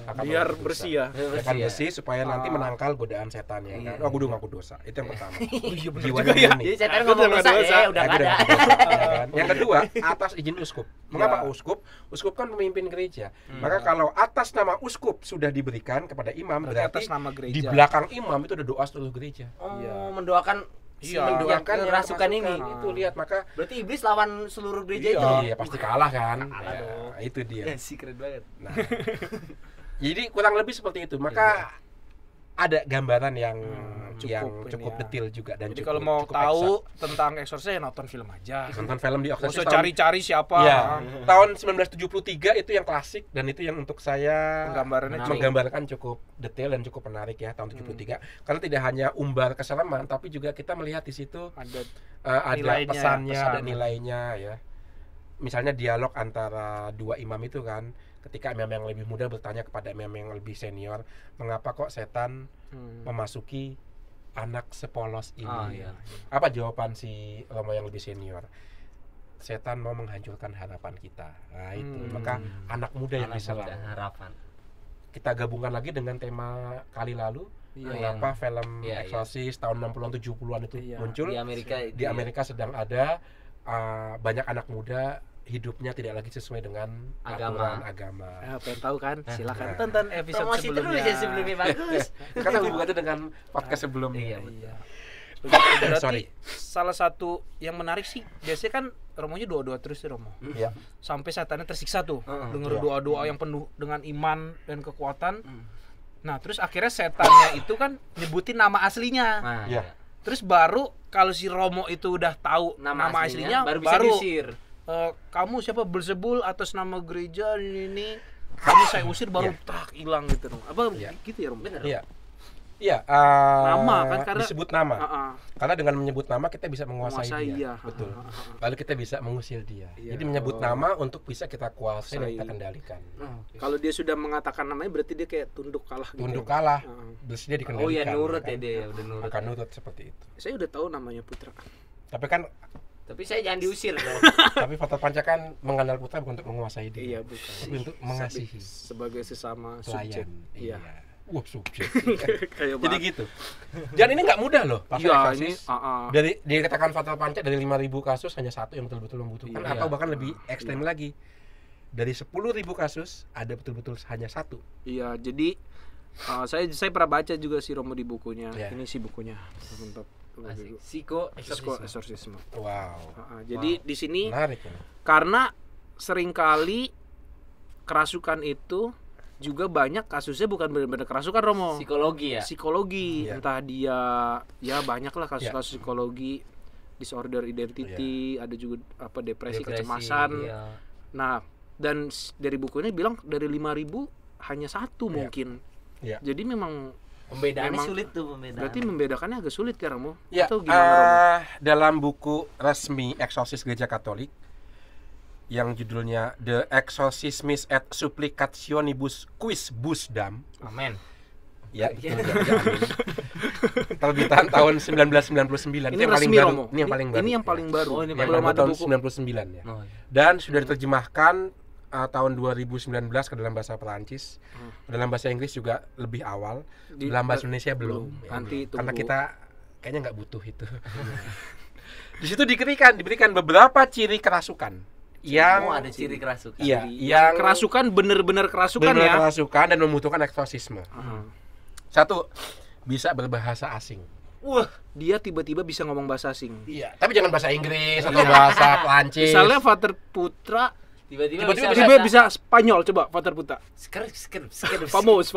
Akan Biar mengaku dosa. bersih ya. Akan bersih supaya nanti menangkal godaan setan ya kan. Oh, gue udah ngaku dosa. Itu yang pertama. Jiwanya Jadi murni. setan Aku ngomong tuh dosa, nggak dosa. udah Aku nggak udah ada. ngaku dosa, ya kan? Yang kedua, atas izin uskup. Mengapa Ya. uskup? Uskup kan pemimpin gereja. Maka kalau atas nama uskup sudah diberikan kepada imam, Berarti berarti atas nama gereja. di belakang imam itu ada doa seluruh gereja. Oh, mendoakan si Iya. Mendoakan yang yang kerasukan ini. kerasukan. Itu lihat, maka Berarti iblis lawan seluruh gereja itu. iya pasti kalah kan. Kalah Ya, dong. itu dia. Ya sih, keren banget. Nah, jadi kurang lebih seperti itu. Maka ada gambaran yang cukup ini ya. detail juga dan Jadi cukup, kalau mau cukup tahu tentang eksorsis ya nonton film aja. exact. Nonton film di Nggak Exorcist usah tahun- cari-cari siapa. Ya, tahun 1973 itu yang klasik dan itu yang untuk saya Penggambarannya menarik. menggambarkan cukup detail dan cukup menarik ya tahun 73. Karena tidak hanya umbar kesalaman tapi juga kita melihat di situ Ada ada nilainya, pesannya, ada pesan. nilainya ya. Misalnya dialog antara dua imam itu kan, ketika imam yang lebih muda bertanya kepada imam yang lebih senior, mengapa kok setan memasuki anak sepolos ini? Oh, iya. Apa jawaban si Romo yang lebih senior? Setan mau menghancurkan harapan kita. Nah itu, maka anak muda yang Anak diserang. muda, harapan. Kita gabungkan lagi dengan tema kali lalu. Iya, Mengapa film iya, iya. Exorcist tahun 60-an 70-an itu Iya. muncul? Di Amerika itu Di ya. Amerika sedang ada banyak anak muda hidupnya tidak lagi sesuai dengan Agama. aturan agama. pengen tahu kan? Silakan tonton episode Promosi sebelumnya. terus ya sebelumnya bagus. Karena hubungannya dengan podcast sebelumnya. Iya. Berarti Sorry. salah satu yang menarik sih, biasanya kan Romonya doa-doa terus sih Romo. Iya. Sampai setannya tersiksa tuh. Iya. Dengar doa-doa yang penuh dengan iman dan kekuatan. Nah, terus akhirnya setannya itu kan nyebutin nama aslinya. Nah, Iya. Terus baru kalau si Romo itu udah tahu nama aslinya, baru bisa diusir. Kamu siapa, Belzebul atas nama gereja ini kamu saya usir, baru tak hilang gitu dong. Apa gitu ya Romo? Bener. Iya. Iya, Nama kan, karena disebut nama. Heeh. Karena dengan menyebut nama kita bisa menguasai Menguasai dia. dia. Betul. Lalu kita bisa mengusir dia. Iya. Jadi menyebut nama untuk bisa kita kuasai dan kita Kuasai. kendalikan. Kalau dia sudah mengatakan namanya berarti dia kayak tunduk kalah gitu. Tunduk ya? kalah, Heeh. bersedia dikendalikan. Oh iya, nurut kan? ya dia, udah nurut. Akan nurut seperti itu. Saya udah tahu namanya Putra. Tapi kan Tapi saya jangan diusir dong. tapi Fathul Panca kan mengandal putra bukan untuk menguasai dia. Iya, bukan. Tapi untuk mengasihi Sebagai sesama subjek. pelayan. Iya. Wah, subjek. Kayak Jadi gitu. Dan ini nggak mudah loh, Pastor Iya, Eksorsis. ini Dari dikatakan Fathul Panca dari 5.000 kasus hanya satu yang betul-betul membutuhkan Iya. atau bahkan lebih ekstrem lagi. Dari 10.000 kasus ada betul-betul hanya satu. Iya, jadi saya pernah baca juga si Romo di bukunya. Iya. Ini sih bukunya. Bentar. Asik. Psiko Eksorsisme. Wow. Jadi di sini Menarik ya. karena seringkali kerasukan itu juga banyak kasusnya bukan benar-benar kerasukan Romo. psikologi ya. Psikologi, Iya. entah dia ya banyak lah kasus-kasus psikologi, disorder identity, ada juga apa depresi, kecemasan. Iya. Nah, dan dari buku ini bilang dari 5.000 hanya satu Iya. mungkin. Iya. Jadi memang Pembedaannya Memang- sulit tuh pembedaan. berarti membedakannya agak sulit kan Romo? Ya, Atau gimana Romo? dalam buku resmi Eksorsis Gereja Katolik yang judulnya The Exorcismis et Supplicationibus Quis Busdam, Amen. ya betul, ya, amin. Terbitan tahun 1999. Ini Itu yang paling resmi baru. Romo. Ini yang paling baru. Ini yang paling baru. Oh, ini Yang paling belum baru ada tahun buku. 99 ya. Oh, iya. Dan sudah diterjemahkan tahun 2019 ke dalam bahasa Perancis. Dalam bahasa Inggris juga lebih awal. Dalam bahasa Indonesia belum. Ya, Nanti belum. Karena tunggu. kita kayaknya nggak butuh itu. Di situ diberikan beberapa ciri kerasukan yang Oh, ada ciri kerasukan. iya, Yang kerasukan bener-bener kerasukan benar ya. kerasukan dan membutuhkan eksorsisme. Satu, bisa berbahasa asing. Wah, dia tiba-tiba bisa ngomong bahasa asing. Iya, tapi jangan bahasa Inggris atau bahasa Perancis. Misalnya Vater Putra tiba-tiba bisa Spanyol, coba Vater Putra. Famos.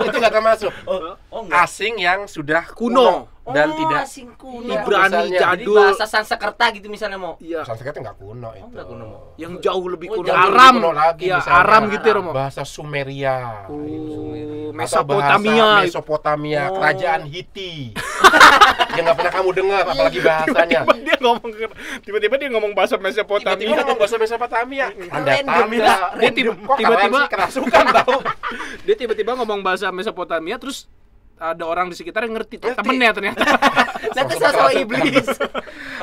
Itu nggak termasuk. Enggak. Asing yang sudah Kuno. dan tidak asing kuno. Ibrani Jadi jadul. bahasa Sanskerta gitu misalnya mau. Iya. Sanskerta nggak kuno itu. Nggak kuno, Mo. Yang jauh lebih kuno. jauh lebih Aram kuno lagi, Iya, misalnya. Aram gitu ya, Romo. Bahasa Sumeria. Atau Mesopotamia. bahasa Mesopotamia, kerajaan Hiti. Yang nggak pernah kamu dengar, apalagi bahasanya. Tiba-tiba dia ngomong bahasa Tiba-tiba Mesopotamia. ngomong bahasa Mesopotamia. Anda Random, tanda. Dia Kok tiba-tiba keren sih, kerasukan tahu. dia tiba-tiba ngomong bahasa Mesopotamia, terus ada orang di sekitar yang ngerti, Ngerti. temennya ternyata. Nanti sosok iblis.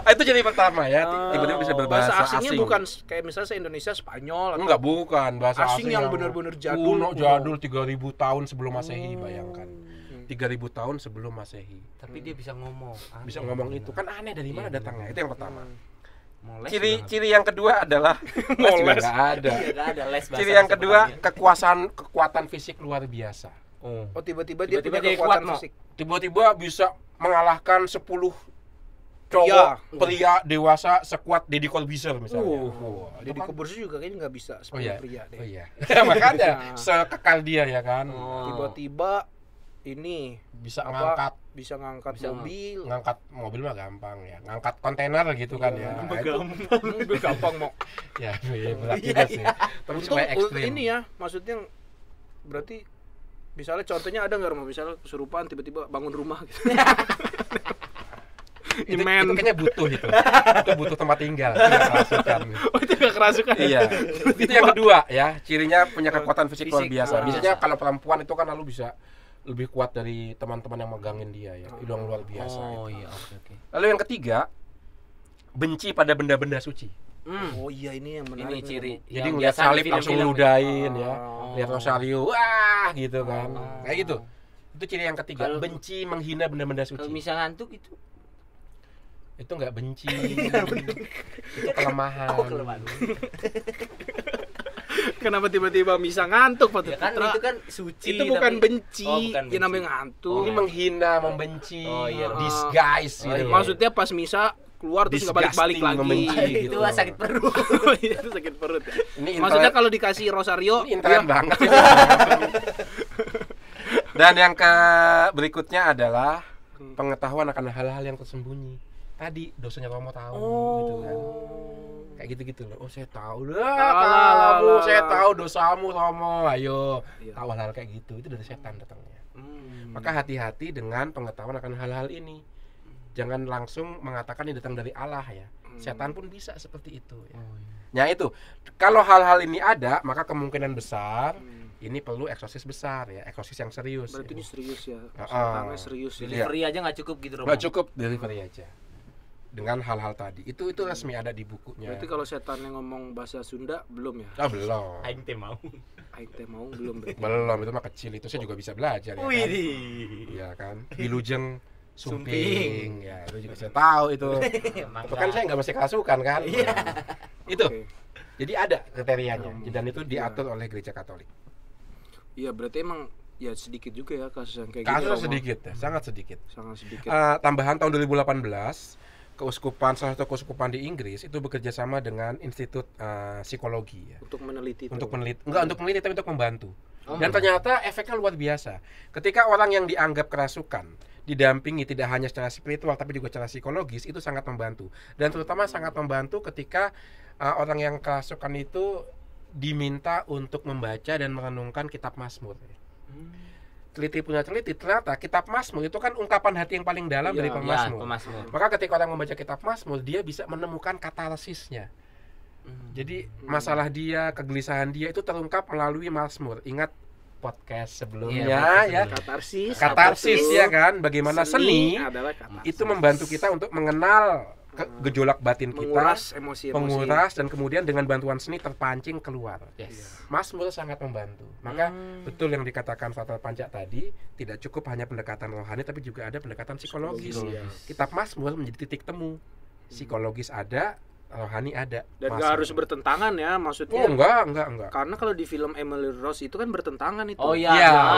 Itu jadi pertama ya, tiba-tiba bisa berbahasa Bahasa asingnya asing. bukan kayak misalnya Indonesia Spanyol atau Enggak, bukan bahasa asing yang benar-benar jadul. kuno, jadul 3000 tahun sebelum Masehi, bayangkan. 3000 tahun sebelum Masehi. Tapi dia bisa ngomong. Bisa ngomong itu. Kan aneh dari mana datangnya? Itu yang pertama. Moles Ciri yang kedua adalah les juga nggak ada. Iya, nggak ada les bahasa Ciri yang kedua Mesopotamia. kekuatan fisik luar biasa. Oh, tiba-tiba dia Tiba-tiba punya dia kekuatan kuat, Mo. fisik. Tiba-tiba bisa mengalahkan 10 cowok pria dewasa sekuat Deddy Corbuzier misalnya. Wah, Jadi Corbuzier juga kayaknya nggak bisa Oh iya, pria deh. oh iya. Makanya sekekal dia ya kan. Tiba-tiba ini Bisa bisa ngangkat mobil. ngangkat mobil mah gampang ya. Ngangkat kontainer gitu kan ya. Nah, itu Gampang mau. ya berat juga sih. Tapi supaya ekstrim. Ini ya, maksudnya berarti misalnya contohnya ada nggak, Romo? Misalnya kesurupan tiba-tiba bangun rumah gitu. itu kayaknya butuh itu. Itu butuh tempat tinggal, tidak kerasukan. Oh, itu nggak kerasukan. Iya. Itu yang kedua ya, cirinya punya kekuatan fisik luar biasa. luar Biasanya biasa. kalau perempuan itu kan lalu bisa lebih kuat dari teman-teman yang megangin dia ya. Itu yang luar biasa. Oh itu. iya, oke. Lalu yang ketiga, benci pada benda-benda suci. Oh iya, ini yang menarik. Ini ciri. Jadi yang ngeliat biasa di salib langsung film-film. ludahin ya. Lihat rosario, wah gitu kan. Kayak gitu. Itu ciri yang ketiga, Kalau- benci menghina benda-benda Kalau suci. misalnya ngantuk itu Itu nggak benci. Itu kelemahan. kelemahan. Kenapa tiba-tiba bisa ngantuk, Pak? Ya kan itu kan suci. Itu bukan tapi- benci, Oh, bukan ya namanya ngantuk. Ini menghina, membenci, Oh, iya. disguise Oh, gitu. iya. Maksudnya pas misa keluar terus nggak balik-balik Disgusting, lagi. membenci. itu gitu. sakit perut. Itu sakit perut. Ya. Ini Maksudnya kalau dikasih rosario, ini internet banget sih. Dan yang berikutnya adalah pengetahuan akan hal-hal yang tersembunyi. Tadi dosanya Romo tahu gitu kan. Kayak gitu-gitu loh. Oh, saya tahu kamu, saya tahu dosamu Romo. Ayo, tahu hal-hal kayak gitu. Itu dari setan datangnya. Maka hati-hati dengan pengetahuan akan hal-hal ini. Jangan langsung mengatakan ini datang dari Allah ya. Setan pun bisa seperti itu ya. Nah itu, kalau hal-hal ini ada, maka kemungkinan besar ini perlu eksorsis besar ya, eksorsis yang serius. berarti ya. ini serius ya. Ah. Setannya serius ya. Delivery aja nggak cukup gitu, Romo. Nggak cukup delivery aja dengan hal-hal tadi. Itu resmi ada di bukunya. Berarti kalau setan yang ngomong bahasa Sunda belum ya? Belum. Aing teh mau. Aing teh mau belum berarti. Belum, itu mah kecil, itu saya juga bisa belajar ya. Kan? Iya kan. Wilujeng Sumping. Ya, itu juga saya tahu itu. Itu kan saya nggak mesti kerasukan kan. Itu. Oke. Jadi ada kriterianya dan itu diatur oleh Gereja Katolik. Iya, berarti emang ya sedikit juga ya kasus yang kayak gini. Kasusnya Romo. sedikit ya, sangat sedikit. Sangat sedikit. Tambahan tahun 2018, salah satu keuskupan di Inggris itu bekerja sama dengan Institut Psikologi ya. Untuk meneliti itu. Untuk meneliti, enggak untuk meneliti tapi untuk membantu. Dan ternyata efeknya luar biasa. Ketika orang yang dianggap kerasukan didampingi tidak hanya secara spiritual tapi juga secara psikologis, itu sangat membantu. Dan terutama sangat membantu ketika orang yang kerasukan itu diminta untuk membaca dan merenungkan kitab Mazmur. Teliti punya teliti, ternyata kitab Mazmur itu kan ungkapan hati yang paling dalam dari pemazmur. Maka ketika orang membaca kitab Mazmur, dia bisa menemukan katarsisnya. Jadi masalah dia, kegelisahan dia itu terungkap melalui Mazmur. Ingat podcast sebelumnya ya. Katarsis ya kan, bagaimana seni adalah katarsis. itu membantu kita untuk mengenal gejolak batin kita, menguras emosi-emosi. penguras, dan kemudian dengan bantuan seni terpancing keluar. Mazmur sangat membantu. Maka betul yang dikatakan Fatal Pancak tadi, tidak cukup hanya pendekatan rohani tapi juga ada pendekatan psikologis. Kitab Mazmur menjadi titik temu. Psikologis ada, rohani ada. Dan nggak harus bertentangan ya, maksudnya. Oh, enggak. Karena kalau di film Emily Rose itu kan bertentangan itu. Oh iya,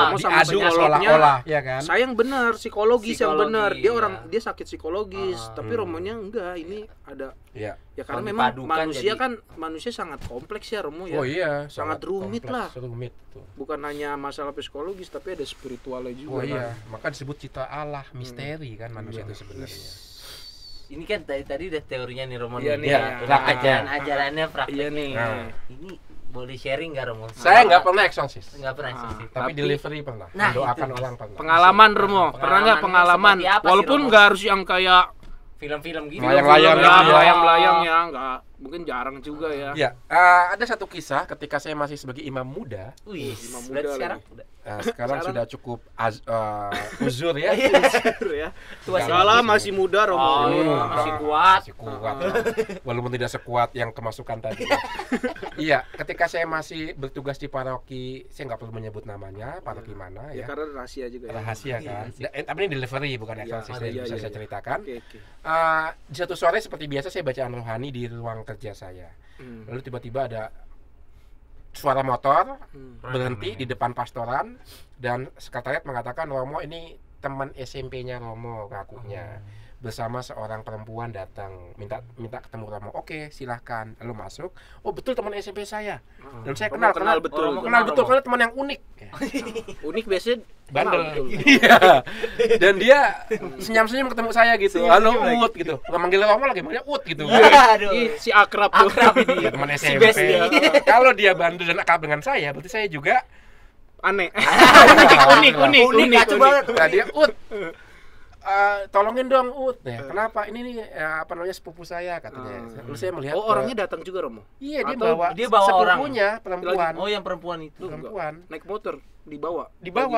Romo sama psikolognya. Ya kan? Saya yang benar, psikologis yang benar. Dia dia sakit psikologis, tapi Romonya enggak. Ini ada. Iya. Ya karena memang manusia sangat kompleks ya, Romo ya. Oh iya, sangat rumit kompleks, lah. Rumit tuh. Bukan hanya masalah psikologis, tapi ada spiritualnya juga. Oh iya, maka disebut cita Allah, misteri kan manusia itu sebenarnya. Ini kan tadi udah teorinya nih Romo. Iya nih. Ajarannya prakteknya. Iya nih. Ini boleh sharing nggak Romo? Saya nggak pernah eksorsis. Nggak pernah eksorsis. Tapi delivery pernah. Mendoakan orang pernah. Pengalaman Romo, pernah nggak pengalaman? Walaupun nggak harus yang kayak film-film gitu. Layang-layang ya, nggak. Mungkin jarang juga ya. Ya, ada satu kisah ketika saya masih sebagai imam muda. Wih, imam muda sekarang sekarang sudah cukup uzur ya. Salah masih muda Romo. Masih kuat. Walaupun tidak sekuat yang kemasukan tadi. Iya, ketika saya masih bertugas di paroki, saya nggak perlu menyebut namanya, paroki mana ya. Karena rahasia juga. Rahasia kan. Tapi ini delivery bukan eksorsis, bisa saya ceritakan. Di satu sore seperti biasa saya bacaan rohani di ruang kerja saya. Lalu tiba-tiba ada suara motor berhenti di depan pastoran dan sekretariat mengatakan Romo ini teman SMP-nya Romo ngakunya bersama seorang perempuan datang minta ketemu Romo. Oke, silahkan. Lalu masuk. Oh betul teman SMP saya. Dan saya kenal betul karena teman yang unik. Unik biasanya bandel. Iya. Dan dia senyum-senyum ketemu saya gitu. Halo Ut gitu. Nggak manggil Romo lagi manggil Ut gitu. Si akrab tuh. Ini. Teman SMP. Kalau dia bandel dan akrab dengan saya, berarti saya juga aneh. Unik banget. Nah, dia Ut. Tolongin dong Ut. Ya, kenapa? Ini nih apa namanya sepupu saya katanya. Lalu saya melihat orangnya datang juga Romo. Iya, dia bawa sepupunya orang. perempuan. Oh, yang perempuan itu. Perempuan. Naik motor dibawa.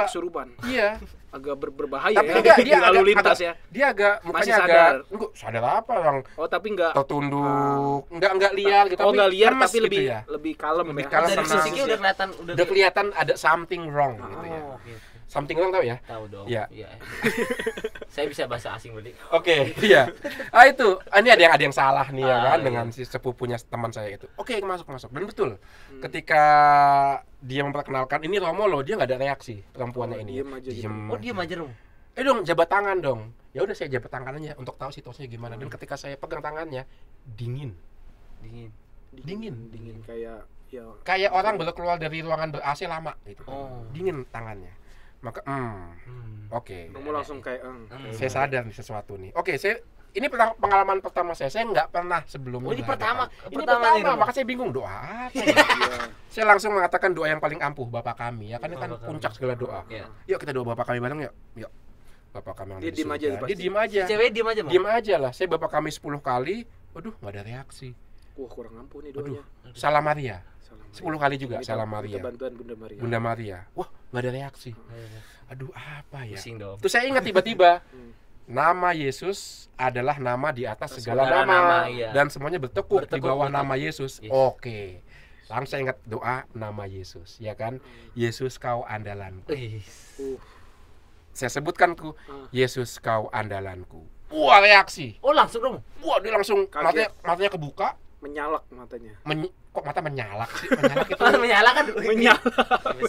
Kesurupan. Iya. Agak berbahaya. Tapi ya. Dia lalu lintas ya. Dia agak mukanya sadar apa orang. Oh, tapi enggak tertunduk. Enggak liar gitu. Oh, enggak liar tapi gitu lebih kalem ya. Dari fisiknya udah kelihatan ada something wrong gitu ya. Something wrong tahu ya? Tahu dong. Iya. Saya bisa bahasa asing berarti. Oke, iya. Itu ini ada yang salah nih ya kan dengan si sepupunya teman saya itu. Oke, masuk. Dan betul. Ketika dia memperkenalkan ini Romo loh, dia nggak ada reaksi perempuannya ini. Diem. Oh, diam aja Romo. Dong jabat tangan dong. Ya udah saya jabat tangannya untuk tahu situasinya gimana. Dan ketika saya pegang tangannya dingin kayak orang baru keluar dari ruangan ber-AC lama gitu. Dingin tangannya. Maka oke. Kamu langsung kayak saya sadar nih sesuatu nih. Oke, ini pengalaman pertama saya nggak pernah sebelumnya. Ini pertama, maka saya bingung doa apa ya? Saya langsung mengatakan doa yang paling ampuh Bapa kami ya kan ini kan puncak segala doa. Yuk kita doa Bapa kami bareng yuk. Bapa kami yang dia diem aja. Dia diem aja. Cewek diem aja lah. Saya Bapa kami 10 kali. Waduh, nggak ada reaksi. Wah, kurang ampuh nih doanya. Salam Maria. 10 kali juga Salam Maria. Bantuan Bunda Maria. Wah, nggak ada reaksi. Aduh, apa ya? Terus saya ingat tiba-tiba nama Yesus adalah nama di atas segala nama dan semuanya bertekuk di bawah nama Yesus. Oke. Langsung saya ingat doa nama Yesus, ya kan? Yesus kau andalanku. Saya sebutkan Yesus kau andalanku. Wah, reaksi. Oh, langsung dong. Wah, dia langsung matanya kebuka. Menyalak matanya. Kok mata menyalak sih? Menyalak kan? Menyalak.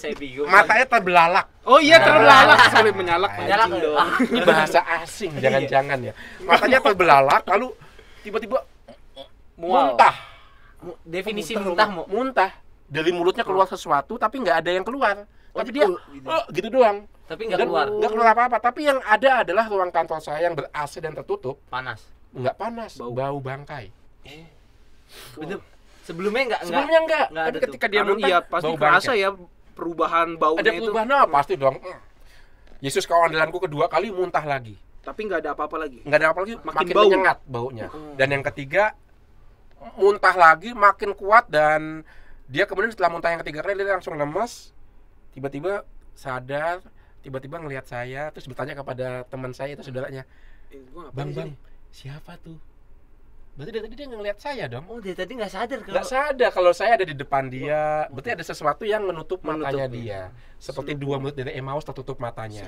Saya bingung. Matanya terbelalak. Oh iya, terbelalak. Sorry, menyalak dong. Ini bahasa asing, jangan-jangan ya. Matanya terbelalak, lalu tiba-tiba muntah. Definisi muntah. Dari mulutnya keluar sesuatu, tapi nggak ada yang keluar. Tapi dia gitu doang. Tapi nggak keluar. Nggak keluar apa-apa. Tapi yang ada adalah ruang kantor saya yang ber-AC dan tertutup. Panas. Nggak panas, bau bangkai. Betul. Sebelumnya enggak. Tapi ketika dia muntah, iya pasti kerasa ya perubahan baunya itu. Ada perubahan pasti dong. Yesus kau andalanku kedua kali muntah lagi. Tapi nggak ada apa-apa lagi. Makin menyengat baunya. Dan yang ketiga muntah lagi makin kuat dan dia kemudian setelah muntah yang ketiga kali dia langsung lemas. Tiba-tiba sadar, tiba-tiba ngelihat saya terus bertanya kepada teman saya itu saudaranya. Bang, siapa tuh? Berarti dari tadi dia ngeliat saya dong. Oh, dia tadi nggak sadar Nggak sadar kalau saya ada di depan dia. Berarti ada sesuatu yang menutup matanya dia. Seperti 2 menit dari Emmaus tertutup matanya.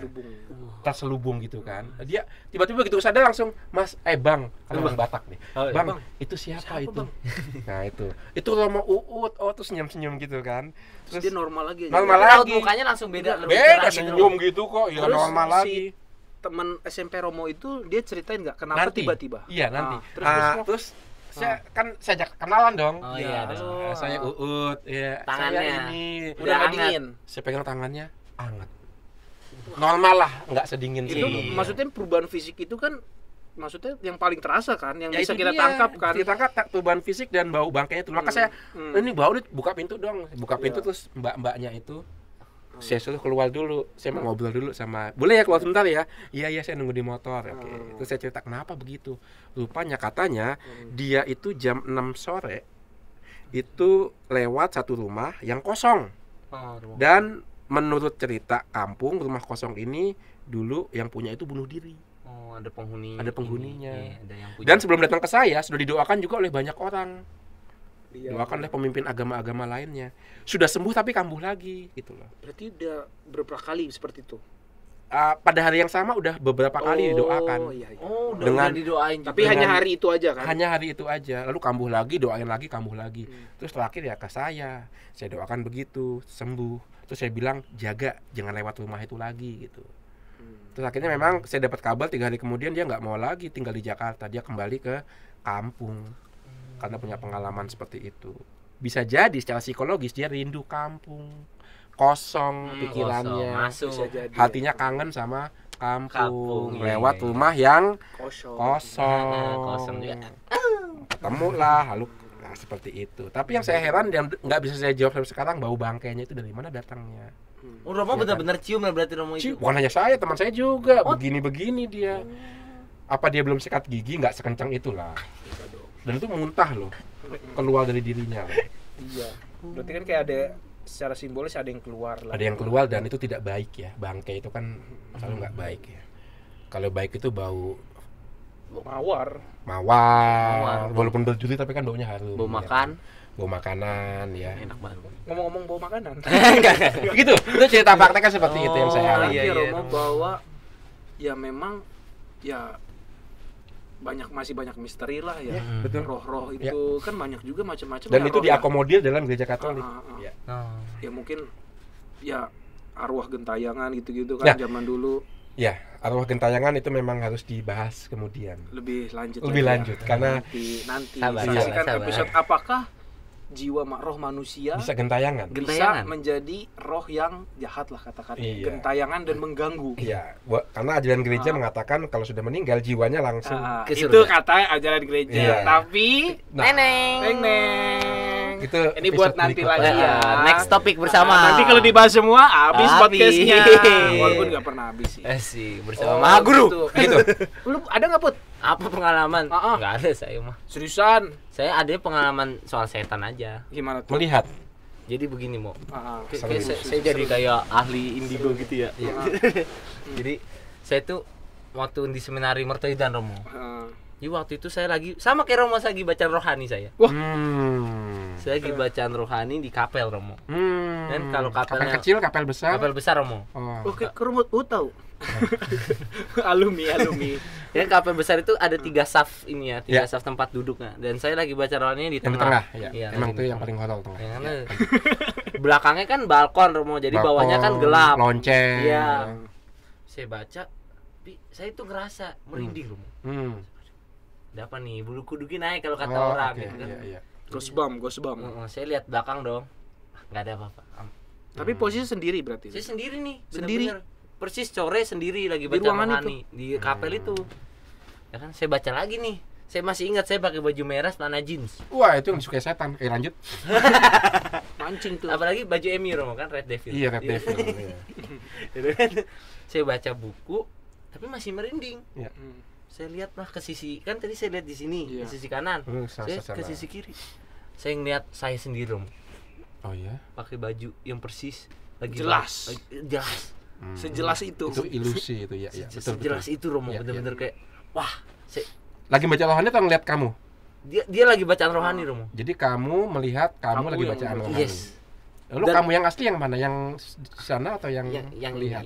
Terselubung gitu kan. Dia tiba-tiba gitu sadar langsung, Mas, Bang, kalau Bang Batak nih. Bang, itu siapa itu? Bang? Nah, itu Romo Uut. Oh, terus senyum-senyum gitu kan. Terus dia normal lagi. Normal lagi. Mukanya langsung beda. Beda senyum gitu kok. Ya normal lagi. Teman SMP Romo itu dia ceritain nggak kenapa nanti. Tiba-tiba? Iya nanti. Terus saya ajak kenalan dong. Oh iya. Saya Uut. Ya. Tangannya. Saya ini. Udah dingin. Saya pegang tangannya hangat. Normal lah, nggak sedingin itu. sih. Maksudnya perubahan fisik itu kan maksudnya yang paling terasa kan, yang ya bisa kita tangkap kan. Kita tangkap perubahan fisik dan bau bangkainya itu. Maka saya ini bau nih, buka pintu dong. Buka pintu terus mbak-mbaknya itu saya suruh keluar dulu, saya mau ngobrol dulu sama, boleh ya keluar sebentar ya? Iya saya nunggu di motor. Oke. Terus saya cerita kenapa begitu. Rupanya katanya dia itu jam 6 sore itu lewat satu rumah yang kosong. Dan menurut cerita kampung, rumah kosong ini dulu yang punya itu bunuh diri. Oh, ada penghuni. Ada penghuninya. Ada yang punya. Dan sebelum datang ke saya sudah didoakan juga oleh banyak orang. Doakan oleh pemimpin agama-agama lainnya. Sudah sembuh tapi kambuh lagi gitu loh. Berarti udah berapa kali seperti itu? Pada hari yang sama udah beberapa kali didoakan. Iya. Oh, dengan didoain juga. Tapi hanya hari itu aja kan? Hanya hari itu aja. Lalu kambuh lagi, doain lagi, kambuh lagi. Terus terakhir ya ke saya doakan begitu, sembuh. Terus saya bilang jaga, jangan lewat rumah itu lagi gitu. Terus akhirnya memang saya dapat kabar 3 hari kemudian dia nggak mau lagi tinggal di Jakarta, dia kembali ke kampung. Karena punya pengalaman seperti itu. Bisa jadi secara psikologis dia rindu kampung, kosong pikirannya, masuk. hatinya kangen sama kampung. Lewat rumah yang kosong juga. Ketemu lah, lalu seperti itu. Tapi yang saya heran yang nggak bisa saya jawab sampai sekarang, bau bangkainya itu dari mana datangnya. Romo benar-benar cium lah berarti Romo itu. Bukan hanya saya, teman saya juga begini-begini dia. Apa dia belum sikat gigi? Nggak sekencang itulah. Dan itu muntah loh, keluar dari dirinya loh. Iya. Berarti kan kayak ada secara simbolis ada yang keluar lah. Ada yang keluar dan itu tidak baik ya. Bangkai itu kan selalu nggak baik ya. Kalau baik itu bau mawar. Walaupun berjudi tapi kan baunya harum. Bau makan. Bau makanan ya. Enak banget. Ngomong-ngomong bau makanan. Gitu. Itu cerita prakteknya seperti itu yang saya alami. Iya, Romo bawa ya memang ya masih banyak misteri lah ya. Betul. Roh-roh itu kan banyak juga macam-macam. Dan itu diakomodir dalam gereja Katolik. Ya. Ya mungkin ya arwah gentayangan gitu-gitu kan zaman dulu. Ya, arwah gentayangan itu memang harus dibahas kemudian. Lebih lanjut karena nanti sabar. Episode apakah jiwa roh manusia bisa gentayangan bisa menjadi roh yang jahat lah kata-kata gentayangan dan mengganggu. Iya, karena ajaran gereja mengatakan kalau sudah meninggal jiwanya langsung ke surga. Itu kata ajaran gereja. Tapi itu ini buat nanti lagi ya. Next topik bersama. Nanti kalau dibahas semua habis podcastnya. Walaupun nggak pernah habis sih. Bersama Maha Guru. Gitu. Lu ada nggak Put? Apa pengalaman? Nggak ada saya mah. Seriusan? Saya ada pengalaman soal setan aja. Gimana tuh? Melihat. Jadi begini Mo. Saya jadi kayak ahli indigo gitu ya. Jadi saya tuh waktu di seminari Mertoidan Romo. Jadi waktu itu saya lagi sama kayak Romo, saya lagi bacaan rohani saya. Saya lagi bacaan rohani di kapel Romo. Dan kalau kapelnya kapel kecil, kapel besar. Kapel besar Romo. Oke, kerumut tahu. alumni. Dan kapel besar itu ada 3 saf ini ya, 3 saf tempat duduknya. Dan saya lagi baca rohani di tengah. Ya, emang itu yang paling horor tengah. Belakangnya kan balkon Romo, jadi bawahnya kan gelap. Lonceng. Iya. Saya baca, tapi saya itu ngerasa merinding Romo. Ada apa nih, bulu kuduki naik kalau kata orang gitu kan. Iya. Gosbam. Saya lihat belakang dong, nggak ada apa-apa. Tapi posisi sendiri berarti? Saya sendiri nih, sendiri. Persis sore sendiri lagi baca rohani di kapel itu. Ya kan, saya baca lagi nih. Saya masih ingat saya pakai baju merah celana jeans. Wah, itu yang disukai setan. Lanjut. Mancing tuh. Apalagi baju MU Romo kan, Red Devil. Iya, Red Devil. Saya baca buku tapi masih merinding. Iya. Saya lihat lah ke sisi, kan tadi saya lihat di sini, di sisi kanan. Saya ke sisi kiri. Saya ngeliat saya sendiri Romo. Oh iya. Pakai baju yang persis lagi jelas. Sejelas itu. Itu ilusi itu ya. Sejelas itu Romo, bener-bener kayak wah, lagi baca rohani atau ngeliat kamu? Dia lagi bacaan rohani, Romo. Jadi kamu melihat kamu lagi bacaan rohani. Yes. Lalu kamu yang asli yang mana? Yang di sana atau yang lihat?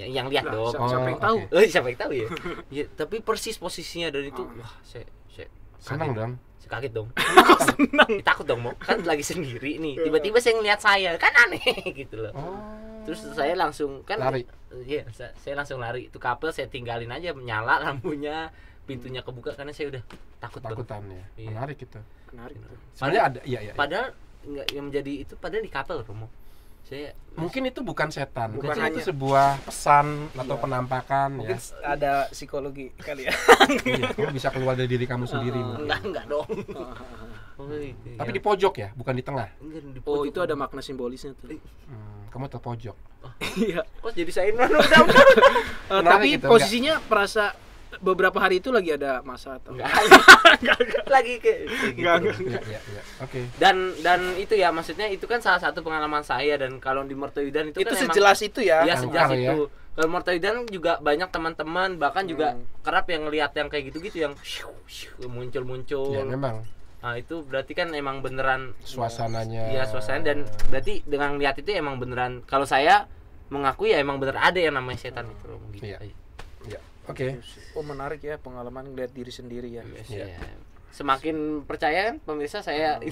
Yang lihat dong. Siapa yang tahu? Siapa yang tahu ya? Ya, tapi persis posisinya dan itu wah, saya senang dong. Saya kaget dong. Senang. Takut dong, Mo. Kan lagi sendiri nih. Tiba-tiba saya ngeliat saya. Kan aneh gitu loh. Terus saya langsung kan lari. Iya, saya langsung lari. Itu couple saya tinggalin aja, nyala lampunya, pintunya kebuka karena saya udah takutan ya. Iya. Menarik itu. Menarik. Sebenarnya ada iya. Padahal enggak yang menjadi itu padahal di couple, Romo. Mungkin itu bukan setan, bukan hanya itu sebuah pesan atau penampakan. Mungkin ya. ada psikologi kali ya. Iya, kamu bisa keluar dari diri kamu sendiri. Enggak dong. Tapi di pojok ya, bukan di tengah. Oh, itu ada makna simbolisnya tuh. Kamu terpojok. Iya. Kok jadi saya udah. Tapi posisinya perasa beberapa hari itu lagi ada masa atau enggak lagi kayak gitu. Ya. Oke. Dan itu ya maksudnya itu kan salah satu pengalaman saya dan kalau di Mertoyudan itu kan sejelas emang, itu ya. Iya, sejelas ya. itu. Kalau Mertoyudan juga banyak teman-teman bahkan juga kerap yang ngelihat yang kayak gitu-gitu yang muncul-muncul. Ya memang. Nah, itu berarti kan emang beneran suasananya. Iya, suasana dan berarti dengan lihat itu emang beneran kalau saya mengaku ya emang bener ada yang namanya setan itu gitu. Iya. Oke. Oh, menarik ya pengalaman ngeliat diri sendiri ya. Iya. Semakin percaya kan pemirsa saya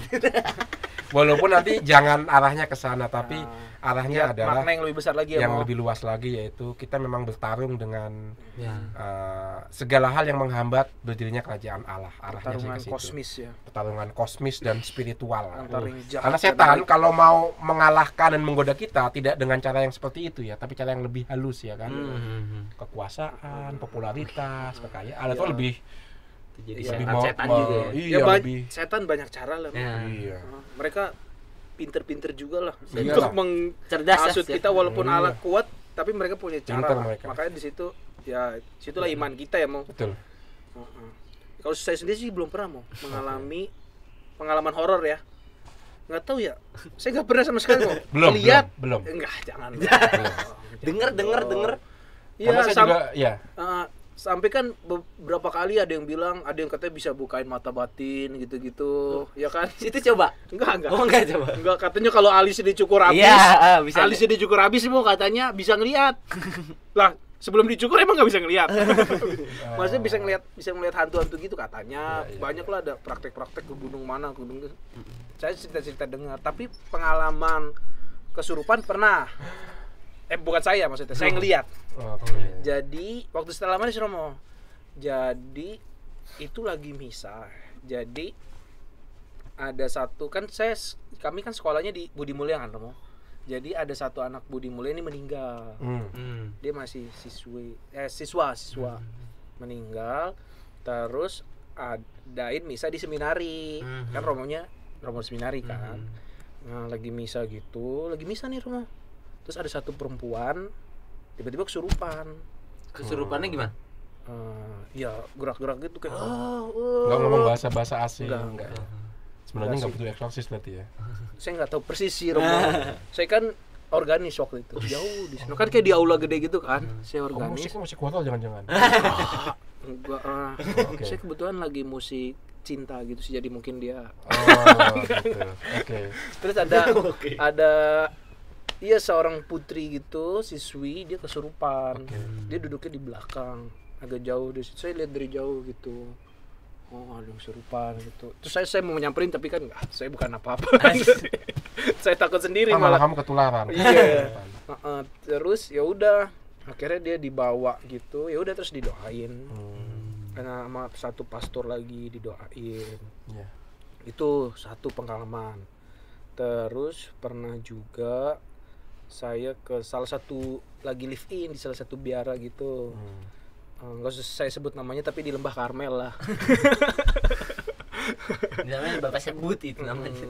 Walaupun nanti jangan arahnya ke sana tapi arahnya adalah makna yang lebih besar lagi ya, yang lebih luas lagi yaitu kita memang bertarung dengan segala hal yang menghambat berdirinya kerajaan Allah. Arahnya pertarungan kosmis ya. Pertarungan kosmis dan spiritual. Karena setan kalau mau mengalahkan dan menggoda kita tidak dengan cara yang seperti itu ya, tapi cara yang lebih halus ya kan. Kekuasaan, popularitas, kekayaan atau lebih jadi setan juga ya. Iya, setan banyak cara lah. Iya. Mereka pinter-pinter juga lah untuk menghasut kita walaupun Allah kuat tapi mereka punya cara. Makanya di situ ya situlah iman kita ya mau. Betul. Kalau saya sendiri sih belum pernah mau mengalami pengalaman horor ya. Nggak tahu ya. Saya nggak pernah sama sekali mau. Lihat belum. Enggak, jangan. Dengar. Iya, juga ya. Sampai kan beberapa kali ada yang bilang, ada yang katanya bisa bukain mata batin gitu-gitu, ya kan? Itu coba? Enggak. Oh, enggak coba. Enggak, katanya kalau alisnya dicukur habis. Iya, bisa. Alisnya dicukur habis mau katanya bisa ngelihat. Lah, sebelum dicukur emang nggak bisa ngelihat. Maksudnya bisa ngelihat hantu-hantu gitu katanya. Banyak lah ada praktek-praktek ke gunung mana, ke gunung. Saya cerita-cerita dengar, tapi pengalaman kesurupan pernah. Bukan saya maksudnya, saya ngelihat. Jadi waktu setelah lama sih Romo. Jadi itu lagi misa. Jadi ada satu kan kami kan sekolahnya di Budi Mulia kan Romo. Jadi ada satu anak Budi Mulia ini meninggal. Dia masih siswa meninggal. Terus adain misa di seminari. Kan Romo seminari kan. Nah, lagi misa nih Romo. Terus ada satu perempuan tiba-tiba kesurupan. Kesurupannya gimana? Ya gerak-gerak gitu kayak nggak ngomong bahasa asing. Enggak. Sebenarnya nggak butuh eksorsis berarti ya. Saya nggak tahu persis sih Romo. Saya kan organis waktu itu jauh di sana kan kayak di aula gede gitu kan. Saya organis. Musik kuartal jangan-jangan. Enggak. Saya kebetulan lagi musik cinta gitu sih, jadi mungkin dia. Gitu. Oke. Terus ada iya seorang putri gitu, siswi, dia kesurupan. Dia duduknya di belakang, agak jauh dari situ. Saya lihat dari jauh gitu. Oh, ada kesurupan gitu. Terus saya mau nyamperin tapi kan enggak, saya bukan apa-apa. Saya takut sendiri malah kamu ketularan. Iya. Terus ya udah, akhirnya dia dibawa gitu. Ya udah terus didoain. Karena sama satu pastor lagi didoain. Itu satu pengalaman. Terus pernah juga saya ke salah satu lagi live in di salah satu biara gitu. Nggak usah saya sebut namanya tapi di Lembah Karmel lah. Namanya Bapak sebut itu namanya.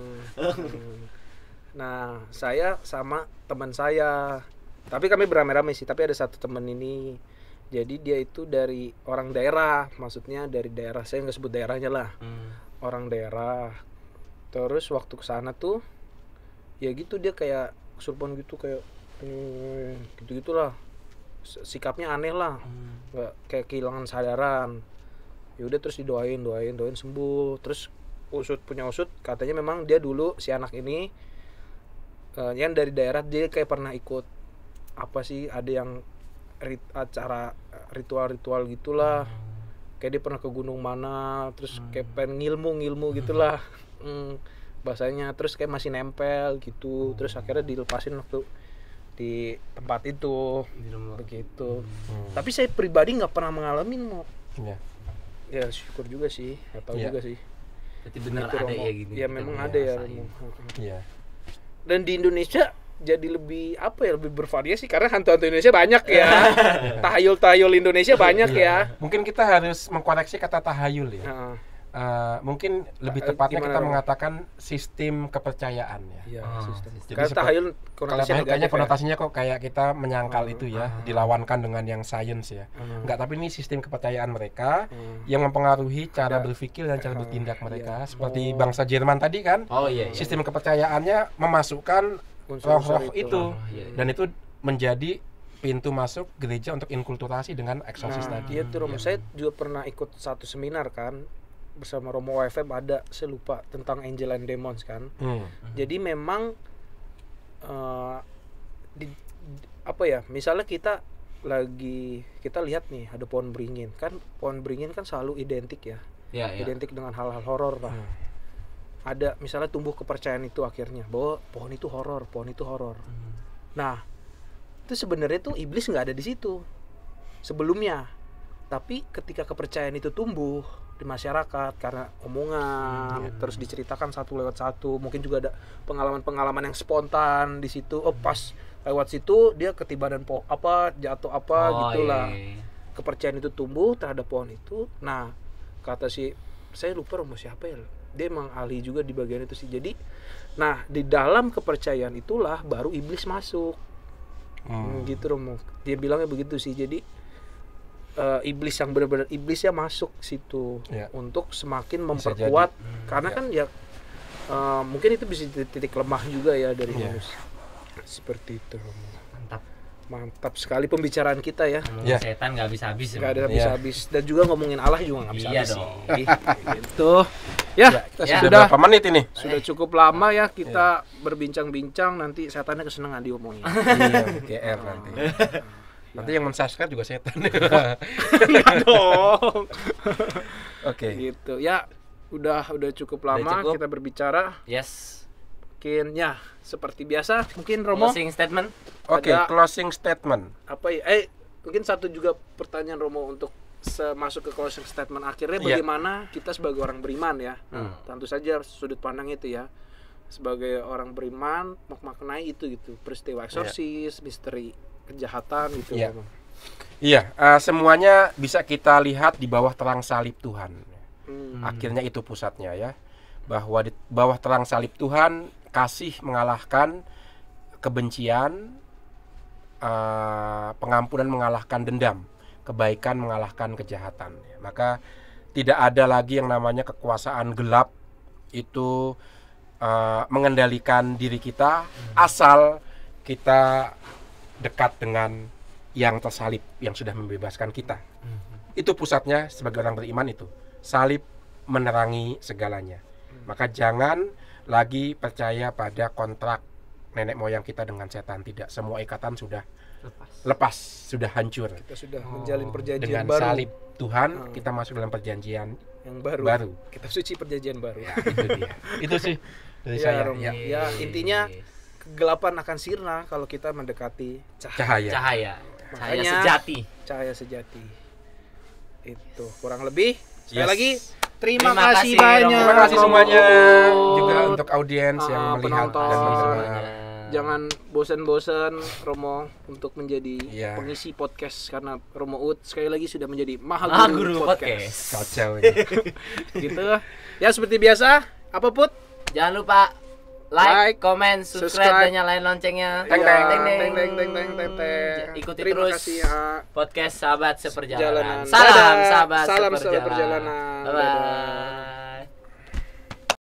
Nah, saya sama teman saya. Tapi kami beramai-ramai sih, tapi ada satu teman ini. Jadi dia itu dari orang daerah, maksudnya dari daerah, saya nggak sebut daerahnya lah. Orang daerah. Terus waktu kesana tuh ya gitu dia kayak kesurupan gitu kayak gitu-gitulah. Sikapnya aneh lah. Nggak kayak kehilangan sadaran. Ya udah terus didoain sembuh. Terus punya usut katanya memang dia dulu si anak ini yang dari daerah, dia kayak pernah ikut apa sih, ada yang acara ritual gitulah. Kayak dia pernah ke gunung mana, terus kayak pengen ngilmu gitulah. Bahasanya, terus kayak masih nempel gitu. Terus akhirnya dilepasin waktu di tempat itu begitu. Tapi saya pribadi nggak pernah mengalami ya syukur juga sih, nggak tahu juga sih. Berarti benar gitu, ada ya gini. Ya memang ada ya. Iya. Dan di Indonesia jadi lebih lebih bervariasi karena hantu-hantu Indonesia banyak ya. Tahayul Indonesia banyak ya. Mungkin kita harus mengkoreksi kata tahayul ya. Mungkin lebih tepatnya kita mengatakan sistem kepercayaan ya. Iya, sistem. Jadi tahayul kayaknya konotasinya kok kayak kita menyangkal itu ya, dilawankan dengan yang sains ya. Enggak, tapi ini sistem kepercayaan mereka yang mempengaruhi cara berpikir dan cara bertindak mereka. Seperti bangsa Jerman tadi kan. Sistem kepercayaannya memasukkan roh-roh itu. Dan itu menjadi pintu masuk gereja untuk inkulturasi dengan eksorsis tadi. Iya tuh Romo, saya juga pernah ikut satu seminar kan bersama Romo WFM, ada, saya lupa, tentang Angel and Demons kan. Jadi memang misalnya kita lihat nih ada pohon beringin kan selalu identik ya. Identik dengan hal-hal horor lah. Ada misalnya tumbuh kepercayaan itu akhirnya bahwa pohon itu horor. Nah, itu sebenarnya tuh iblis nggak ada di situ sebelumnya. Tapi ketika kepercayaan itu tumbuh di masyarakat karena omongan, terus diceritakan satu lewat satu, mungkin juga ada pengalaman-pengalaman yang spontan di situ. Pas lewat situ dia ketibanan jatuh gitulah. Kepercayaan itu tumbuh terhadap pohon itu. Nah, kata saya lupa Romo siapa ya, dia emang ahli juga di bagian itu sih. Jadi, nah di dalam kepercayaan itulah baru iblis masuk. Gitu Romo. Dia bilangnya begitu sih. Jadi iblis yang benar-benar iblisnya masuk situ untuk semakin memperkuat karena kan mungkin itu bisa titik lemah juga ya dari manusia. Seperti itu Romo. Mantap sekali pembicaraan kita ya. Setan nggak habis-habis. Nggak ada habis-habis. Dan juga ngomongin Allah juga nggak habis-habis. Gitu. Kita sudah berapa menit ini? Sudah cukup lama ya kita berbincang-bincang. Nanti setannya kesenangan diomongin. GR nanti. Nanti yang men-subscribe juga setan. Enggak dong. Oke. Gitu. Ya, udah cukup lama kita berbicara. Yes. Mungkin ya seperti biasa, mungkin Romo closing statement. Oke, closing statement. Apa ya? Mungkin satu juga pertanyaan Romo untuk masuk ke closing statement akhirnya, bagaimana kita sebagai orang beriman ya. Tentu saja sudut pandang itu ya. Sebagai orang beriman memaknai itu gitu. Peristiwa eksorsis, misteri kejahatan gitu. Semuanya bisa kita lihat di bawah terang salib Tuhan. Akhirnya itu pusatnya ya. Bahwa di bawah terang salib Tuhan, kasih mengalahkan kebencian, pengampunan mengalahkan dendam, kebaikan mengalahkan kejahatan. Maka tidak ada lagi yang namanya kekuasaan gelap itu mengendalikan diri kita, asal kita dekat dengan yang tersalib, yang sudah membebaskan kita. Itu pusatnya sebagai orang beriman itu. Salib menerangi segalanya. Maka jangan lagi percaya pada kontrak nenek moyang kita dengan setan. Tidak, semua ikatan sudah lepas, sudah hancur. Kita sudah menjalin perjanjian dengan baru. Dengan salib Tuhan kita masuk dalam perjanjian yang baru. Kita suci perjanjian baru. Itu dia. Itu sih dari saya. Ya, intinya kegelapan akan sirna kalau kita mendekati cahaya sejati. Itu kurang lebih. Sekali lagi terima kasih banyak. Terima kasih semuanya juga untuk audiens yang melihat dan mendengar. Jangan bosan-bosan Romo untuk menjadi pengisi podcast, karena Romo Ut sekali lagi sudah menjadi Mahaguru Podcast. Kacau ini. Gitu. Ya seperti biasa, apa Put? Jangan lupa like, comment, subscribe, dan nyalain loncengnya. Teng. Ikuti Terima terus kasih ya. podcast Sahabat Seperjalanan. Salam Sahabat Seperjalanan. Bye-bye.